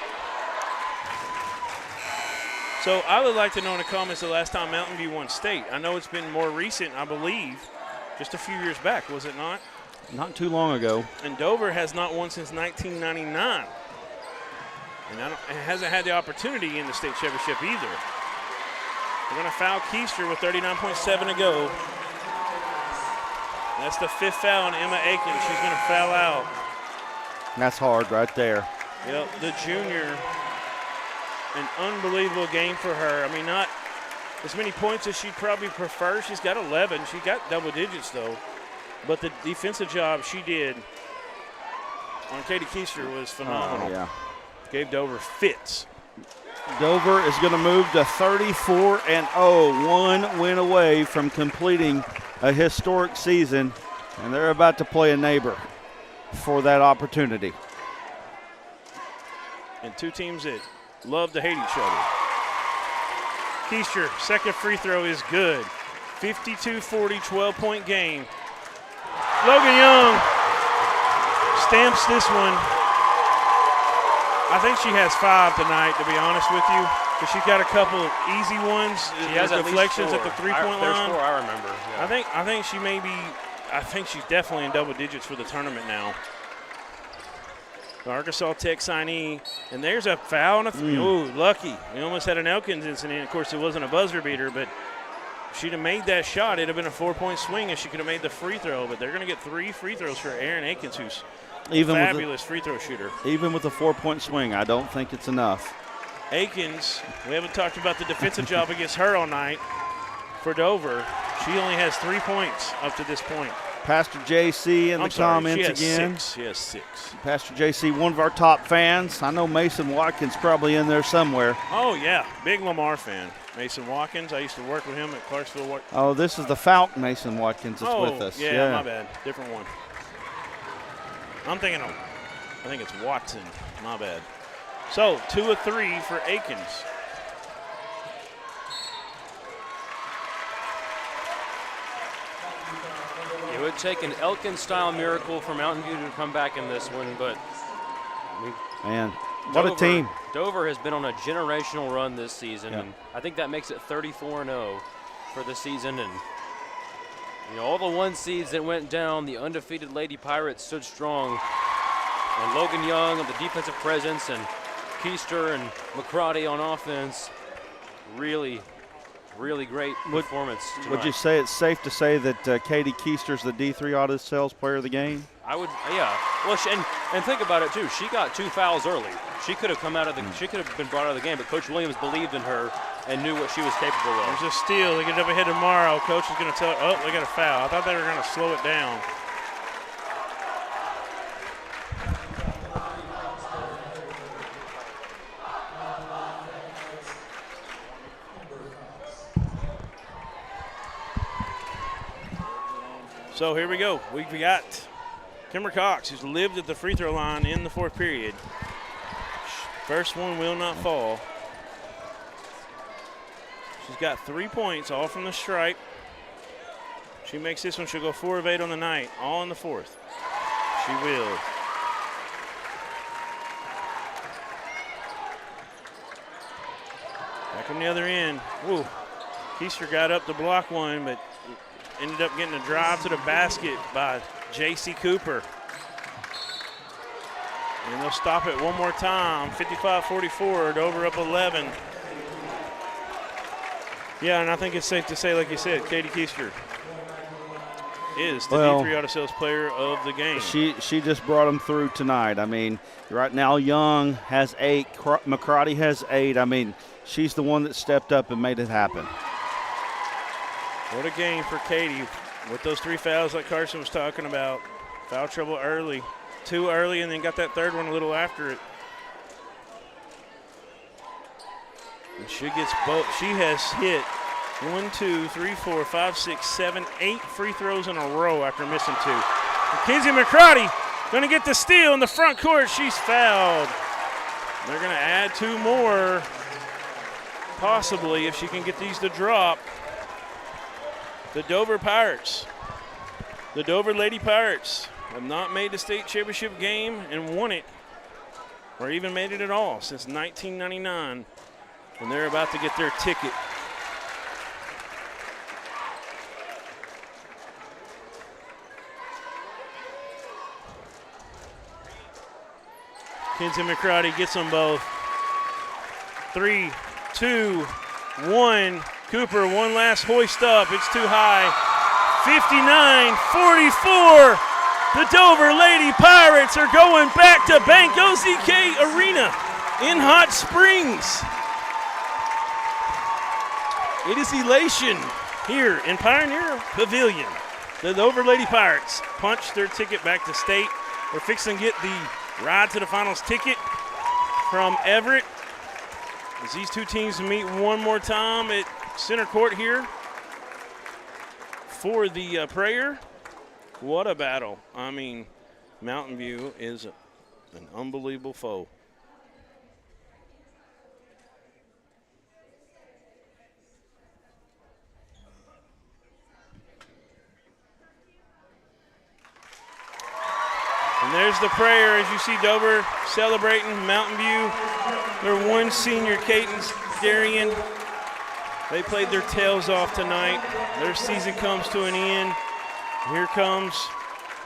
So I would like to know in the comments the last time Mountain View won state. I know it's been more recent, I believe, just a few years back, was it not? Not too long ago. And Dover has not won since 1999. And it hasn't had the opportunity in the state championship either. They're going to foul Keister with 39.7 to go. That's the 5th foul on Emma Aiken. She's going to foul out. That's hard right there. Yep, the junior, an unbelievable game for her. I mean, not as many points as she'd probably prefer. She's got 11. She got double digits, though. But the defensive job she did on Katie Keister was phenomenal. Yeah. Gave Dover fits. Dover is going to move to 34-0, 1 win away from completing a historic season, and they're about to play a neighbor for that opportunity. And two teams that love to hate each other. Keister, second free throw is good. 52-40, 12-point game. Logan Young stamps this one. I think she has 5 tonight, to be honest with you, because she's got a couple easy ones. She has deflections at the three-point line. There's 4 I remember. Yeah. I think she may be. I think she's definitely in double digits for the tournament now. The Arkansas Tech signee, and there's a foul and a three. Ooh, lucky. We almost had an Elkins incident. Of course, it wasn't a buzzer beater, but if she'd have made that shot, it'd have been a 4-point swing, and she could have made the free throw. But they're going to get 3 free throws for Erin Aikens, who's fabulous free throw shooter. Even with a 4-point swing, I don't think it's enough. Aikens, we haven't talked about the defensive job against her all night for Dover. She only has 3 points up to this point. Pastor JC in the comments again. She has 6. Pastor JC, one of our top fans. I know Mason Watkins probably in there somewhere. Oh, yeah. Big Lamar fan. Mason Watkins. I used to work with him at Clarksville. Oh, this is the Falcon Mason Watkins that's with us. Yeah, my bad. Different one. I'm thinking of, I think it's Watson. My bad. So, 2 of 3 for Aikens. It would take an Elkins-style miracle for Mountain View to come back in this one, but man, what a team. Dover has been on a generational run this season, and I think that makes it 34-0 for the season. And you know, all the 1 seeds that went down, the undefeated Lady Pirates stood strong. And Logan Young on the defensive presence, and Keister and McCrotty on offense, really great performance tonight. Would you say it's safe to say that Katie Keister's the D3 Auto Sales Player of the game? I would, yeah. Well, and think about it too. She got 2 fouls early. She could have come out of the. She could have been brought out of the game, but Coach Williams believed in her and knew what she was capable of. There's a steal. They get up ahead tomorrow. Coach is going to tell her, oh, they got a foul. I thought they were going to slow it down. So here we go. We've got Kimber Cox, who's lived at the free throw line in the 4th period. First one will not fall. She's got 3 points, all from the stripe. She makes this one, she'll go 4 of 8 on the night, all in the 4th. She will. Back on the other end. Woo. Keister got up to block one, but ended up getting a drive to the basket by J.C. Cooper. And they'll stop it one more time. 55-44, Dover up 11. Yeah, and I think it's safe to say, like you said, Katie Keister is the D3 Auto Sales Player of the game. She just brought them through tonight. I mean, right now Young has 8, McCrotty has 8. I mean, she's the one that stepped up and made it happen. What a game for Katie with those 3 fouls like Carson was talking about. Foul trouble early, 2 early, and then got that 3rd one a little after it. And she gets both. She has hit 1, 2, 3, 4, 5, 6, 7, 8 free throws in a row after missing 2. Mackenzie McCrotty going to get the steal in the front court. She's fouled. They're going to add 2 more, possibly, if she can get these to drop. The Dover Pirates, the Dover Lady Pirates, have not made the state championship game and won it, or even made it at all since 1999. And they're about to get their ticket. Kenton McCrotty gets them both. 3, 2, 1. Cooper, one last hoist up. It's too high. 59-44. The Dover Lady Pirates are going back to Bank OZK Arena in Hot Springs. It is elation here in Pioneer Pavilion. The Dover Lady Pirates punched their ticket back to state. They're fixing to get the ride to the finals ticket from Everett as these two teams meet one more time at center court here for the prayer. What a battle. I mean, Mountain View is an unbelievable foe. And there's the prayer as you see Dover celebrating Mountain View. Their one senior, Caton Darian. They played their tails off tonight. Their season comes to an end. Here comes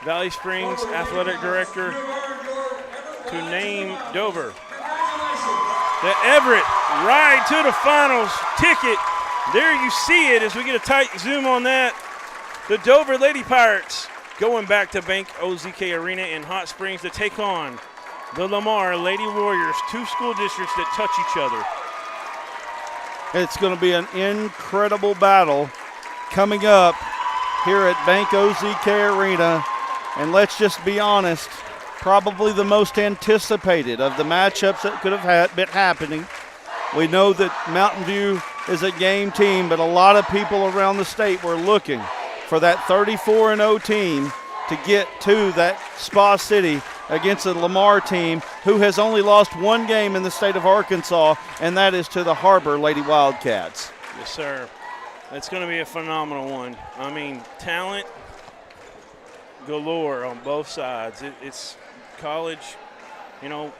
Valley Springs Athletic Director to name Dover the Everett Ride to the Finals ticket. There you see it as we get a tight zoom on that. The Dover Lady Pirates going back to Bank OZK Arena in Hot Springs to take on the Lamar Lady Warriors, two school districts that touch each other. It's going to be an incredible battle coming up here at Bank OZK Arena. And let's just be honest, probably the most anticipated of the matchups that could have been happening. We know that Mountain View is a game team, but a lot of people around the state were looking for that 34-0 team to get to that Spa City against the Lamar team, who has only lost one game in the state of Arkansas, and that is to the Harbor Lady Wildcats. Yes, sir. It's going to be a phenomenal one. I mean, talent galore on both sides. It's college. You know,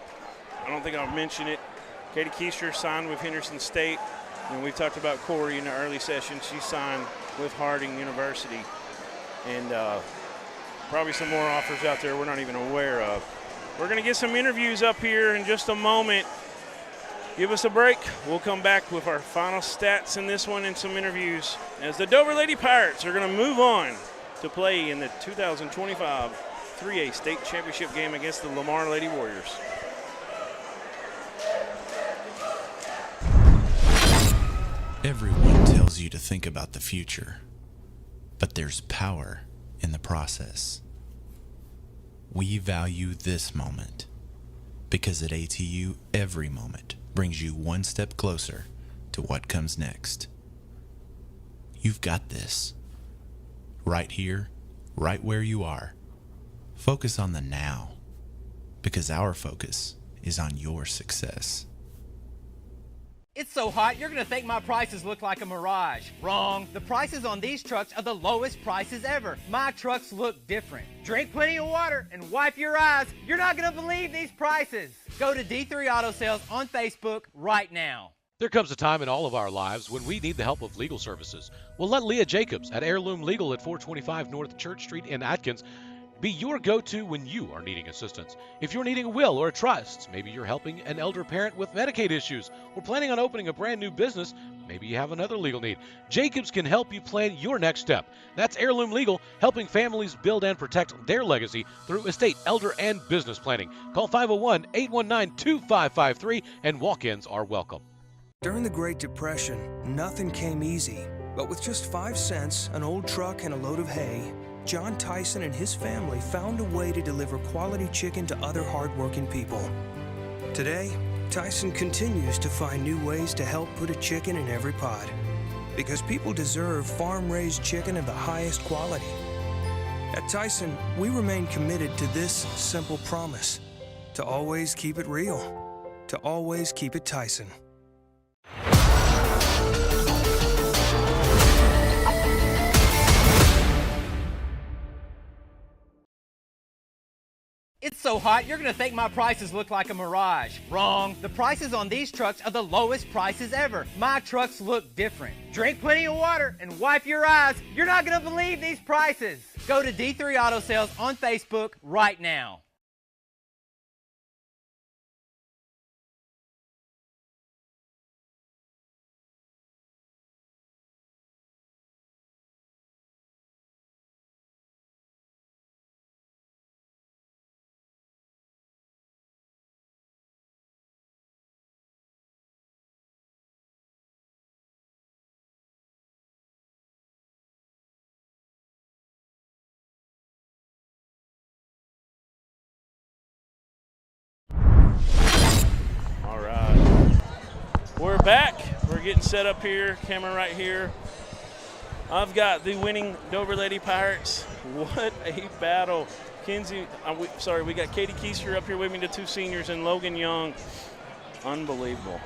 I don't think I'll mention it. Katie Keister signed with Henderson State. And we talked about Corey in the early session. She signed with Harding University. And probably some more offers out there we're not even aware of. We're going to get some interviews up here in just a moment. Give us a break. We'll come back with our final stats in this one and some interviews as the Dover Lady Pirates are going to move on to play in the 2025 3A state championship game against the Lamar Lady Warriors. Everyone tells you to think about the future, but there's power in the process. We value this moment because at ATU, every moment brings you one step closer to what comes next. You've got this. Right here, right where you are. Focus on the now, because our focus is on your success. It's so hot, you're gonna think my prices look like a mirage. Wrong. The prices on these trucks are the lowest prices ever. My trucks look different. Drink plenty of water and wipe your eyes. You're not gonna believe these prices. Go to D3 Auto Sales on Facebook right now. There comes a time in all of our lives when we need the help of legal services. Well, let Leah Jacobs at Heirloom Legal at 425 North Church Street in Atkins be your go-to when you are needing assistance. If you're needing a will or a trust, maybe you're helping an elder parent with Medicaid issues, or planning on opening a brand new business, maybe you have another legal need. Jacobs can help you plan your next step. That's Heirloom Legal, helping families build and protect their legacy through estate, elder, and business planning. Call 501-819-2553, and walk-ins are welcome. During the Great Depression, nothing came easy. But with just 5 cents, an old truck, and a load of hay, John Tyson and his family found a way to deliver quality chicken to other hardworking people. Today, Tyson continues to find new ways to help put a chicken in every pot. Because people deserve farm-raised chicken of the highest quality. At Tyson, we remain committed to this simple promise: to always keep it real, to always keep it Tyson. It's so hot, you're gonna think my prices look like a mirage. Wrong. The prices on these trucks are the lowest prices ever. My trucks look different. Drink plenty of water and wipe your eyes. You're not gonna believe these prices. Go to D3 Auto Sales on Facebook right now. We're back. We're getting set up here. Camera right here. I've got the winning Dover Lady Pirates. What a battle. Kinsey, we got Katie Keister up here with me, the 2 seniors, and Logan Young. Unbelievable.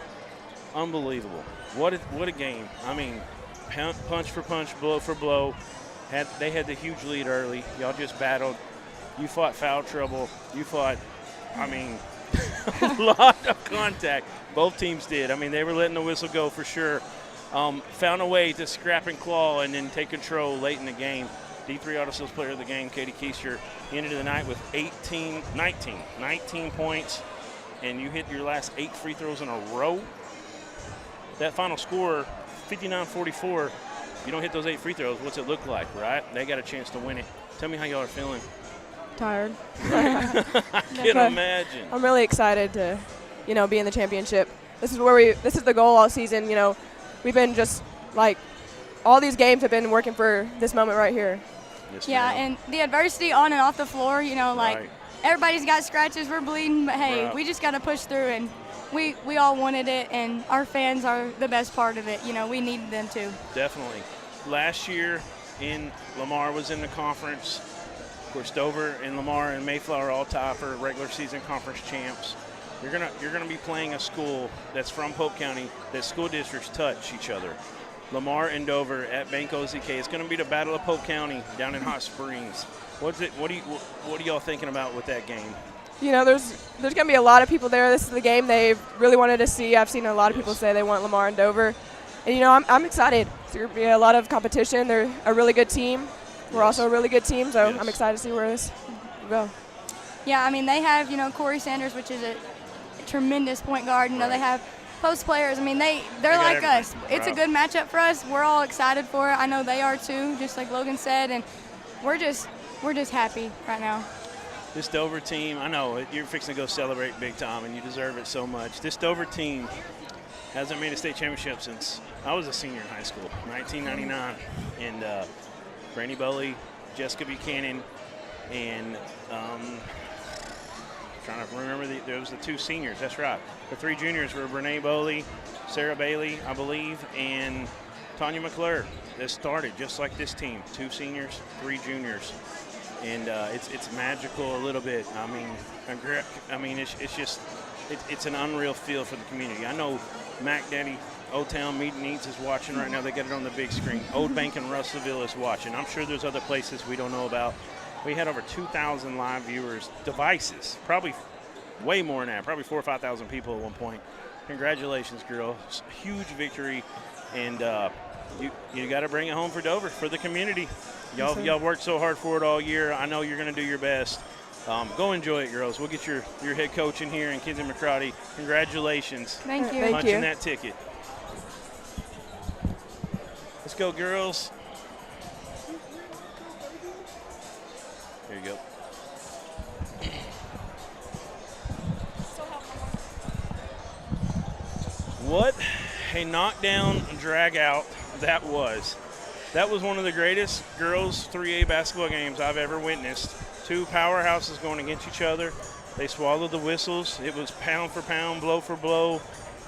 Unbelievable. What a game. I mean, punch for punch, blow for blow. They had the huge lead early. Y'all just battled. You fought foul trouble. You fought, a lot of contact. Both teams did. I mean, they were letting the whistle go for sure. Found a way to scrap and claw and then take control late in the game. D3 Auto Sales player of the game, Katie Keister, ended the night with 19 points, and you hit your last 8 free throws in a row. That final score, 59-44, you don't hit those 8 free throws, what's it look like, right? They got a chance to win it. Tell me how y'all are feeling. Tired. I can imagine. I'm really excited to, be in the championship. This is the goal all season. We've been just like all these games have been working for this moment right here. Yes, yeah, ma'am. and the adversity on and off the floor, Right. everybody's got scratches, we're bleeding, but hey, Right. we just got to push through, and we all wanted it, and our fans are the best part of it. We needed them too. Definitely. Last year Lamar was in the conference. Of course, Dover and Lamar and Mayflower all tied for regular season conference champs. You're gonna be playing a school that's from Pope County. That school districts touch each other. Lamar and Dover at Bank OZK. It's gonna be the Battle of Pope County down in Hot Springs. What are y'all thinking about with that game? There's gonna be a lot of people there. This is the game they really wanted to see. I've seen a lot of people say they want Lamar and Dover, and I'm excited. There's gonna be a lot of competition. They're a really good team. We're also a really good team, so I'm excited to see where this will go. Yeah, they have Corey Sanders, which is a tremendous point guard. They have post players. They're like us. It's a good matchup for us. We're all excited for it. I know they are too, just like Logan said, and we're just happy right now. This Dover team, I know you're fixing to go celebrate big time, and you deserve it so much. This Dover team hasn't made a state championship since I was a senior in high school, 1999, and Brandy Bowley, Jessica Buchanan, and trying to remember there was the 2 seniors. That's right. The 3 juniors were Renee Bowley, Sarah Bailey, I believe, and Tanya McClure. That started just like this team: 2 seniors, 3 juniors, and it's magical a little bit. It's an unreal feel for the community. I know Mac Daddy, Old Town Meet and Eats is watching right now. They got it on the big screen. Old Bank in Russellville is watching. I'm sure there's other places we don't know about. We had over 2,000 live viewers, devices, probably way more than that, probably 4,000 or 5,000 people at one point. Congratulations, girls. Huge victory, and you got to bring it home for Dover, for the community. Y'all worked so hard for it all year. I know you're going to do your best. Go enjoy it, girls. We'll get your head coach in here and Kinsey McCrotty. Congratulations. Thank you. Punching that ticket. Let's go, girls. Here you go. What a knockdown drag out that was. That was one of the greatest girls 3A basketball games I've ever witnessed. 2 powerhouses going against each other. They swallowed the whistles. It was pound for pound, blow for blow.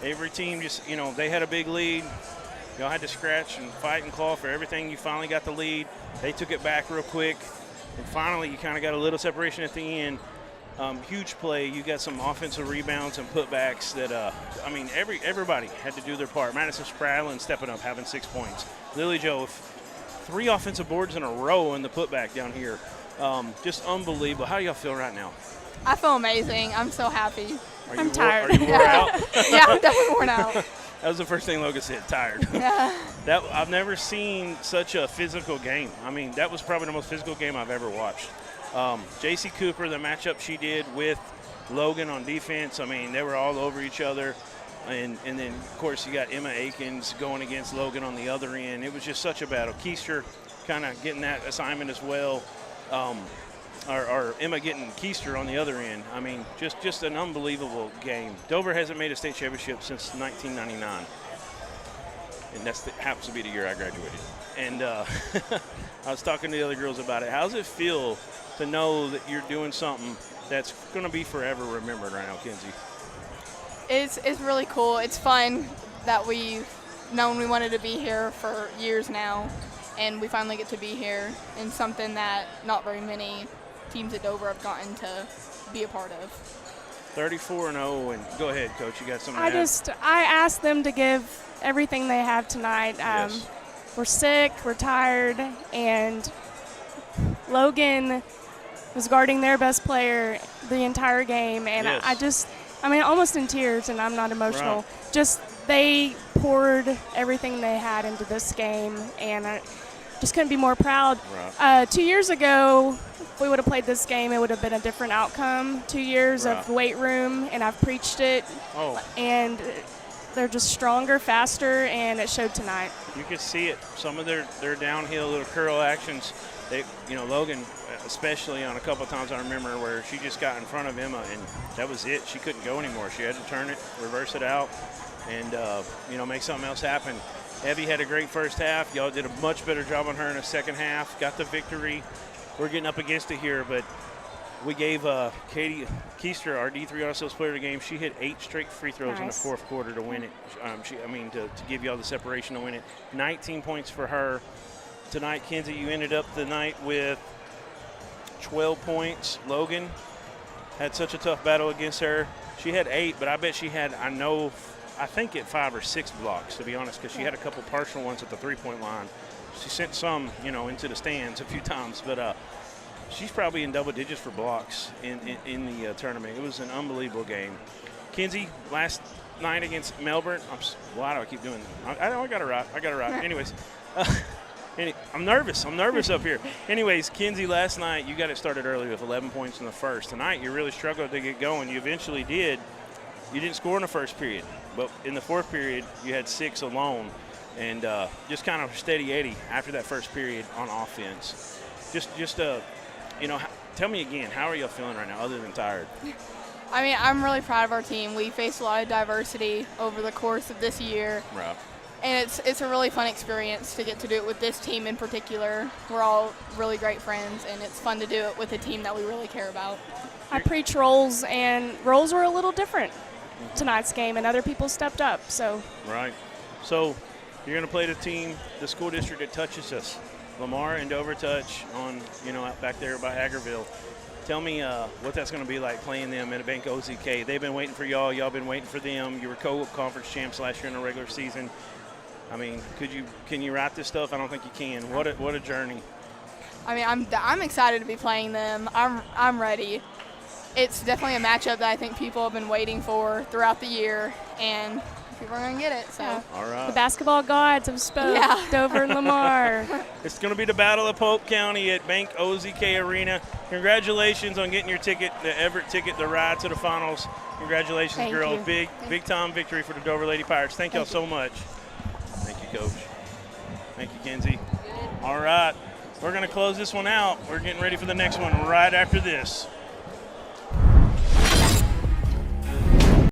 Every team just, they had a big lead. Y'all had to scratch and fight and claw for everything. You finally got the lead. They took it back real quick. And finally, you kind of got a little separation at the end. Huge play. You got some offensive rebounds and putbacks that, everybody had to do their part. Madison Spradlin stepping up, having 6 points. Lily Jo, 3 offensive boards in a row in the putback down here. Just unbelievable. How do y'all feel right now? I feel amazing. I'm so happy. I'm tired. Are you wore out? Yeah, I'm definitely worn out. That was the first thing Logan said, tired. Yeah. I've never seen such a physical game. I mean, that was probably the most physical game I've ever watched. J.C. Cooper, the matchup she did with Logan on defense, I mean, they were all over each other. And then, of course, you got Emma Akins going against Logan on the other end. It was just such a battle. Keister kind of getting that assignment as well. Or Emma getting Keister on the other end. I mean, just an unbelievable game. Dover hasn't made a state championship since 1999. And happens to be the year I graduated. And I was talking to the other girls about it. How does it feel to know that you're doing something that's going to be forever remembered right now, Kenzie? It's really cool. It's fun that we've known we wanted to be here for years now, and we finally get to be here in something that not very many teams at Dover have gotten to be a part of. 34-0, and go ahead, Coach. You got something to add? I asked them to give everything they have tonight. Yes. We're sick, we're tired, and Logan was guarding their best player the entire game, and yes. Almost in tears, and I'm not emotional. Right. Just they poured everything they had into this game, and I just couldn't be more proud. Right. 2 years ago, if we would have played this game, it would have been a different outcome. 2 years Right. of weight room, and I've preached it. Oh. And they're just stronger, faster, and it showed tonight. You can see it. Some of their downhill little curl actions. Logan, especially on a couple of times I remember where she just got in front of Emma, and that was it. She couldn't go anymore. She had to turn it, reverse it out, and make something else happen. Evie had a great first half. Y'all did a much better job on her in the second half. Got the victory. We're getting up against it here, but we gave Katie Keister, our D3 RSL's player of the game, she hit 8 straight free throws in the fourth quarter to win it. To give y'all the separation to win it. 19 points for her. Tonight, Kenzie, you ended up the night with 12 points. Logan had such a tough battle against her. She had 8, but I bet she had, I think at 5 or 6 blocks, to be honest, because she had a couple partial ones at the three-point line. She sent some, into the stands a few times, but she's probably in double digits for blocks in the tournament. It was an unbelievable game. Kenzie, last night against Melbourne, why do I keep doing that? I got it right. Anyways, I'm nervous up here. Anyways, Kenzie, last night you got it started early with 11 points in the first. Tonight you really struggled to get going. You eventually did. You didn't score in the first period, but in the fourth period you had 6 alone, and just kind of steady Eddie after that first period on offense. Tell me again, how are you feeling right now other than tired? I mean, I'm really proud of our team. We faced a lot of diversity over the course of this year. Right. And it's a really fun experience to get to do it with this team in particular. We're all really great friends, and it's fun to do it with a team that we really care about. I preach roles, and roles were a little different tonight's game, and other people stepped up. So right. So you're going to play the school district that touches us. Lamar and Dover touch on, out back there by Hagerville. Tell me what that's going to be like playing them at Bank OZK. They've been waiting for y'all. Y'all been waiting for them. You were co-conference champs last year in the regular season. I mean, can you write this stuff? I don't think you can. What a journey. I mean, I'm excited to be playing them. I'm ready. It's definitely a matchup that I think people have been waiting for throughout the year, and people are going to get it. So. Yeah. All right. The basketball gods have spoke. Yeah. Dover and Lamar. It's going to be the Battle of Polk County at Bank OZK Arena. Congratulations on getting your ticket, the Everett ticket, the ride to the finals. Congratulations, Thank girls. you. Big time victory for the Dover Lady Pirates. Thank y'all so much. Thank you, Coach. Thank you, Kenzie. All right. We're going to close this one out. We're getting ready for the next one right after this.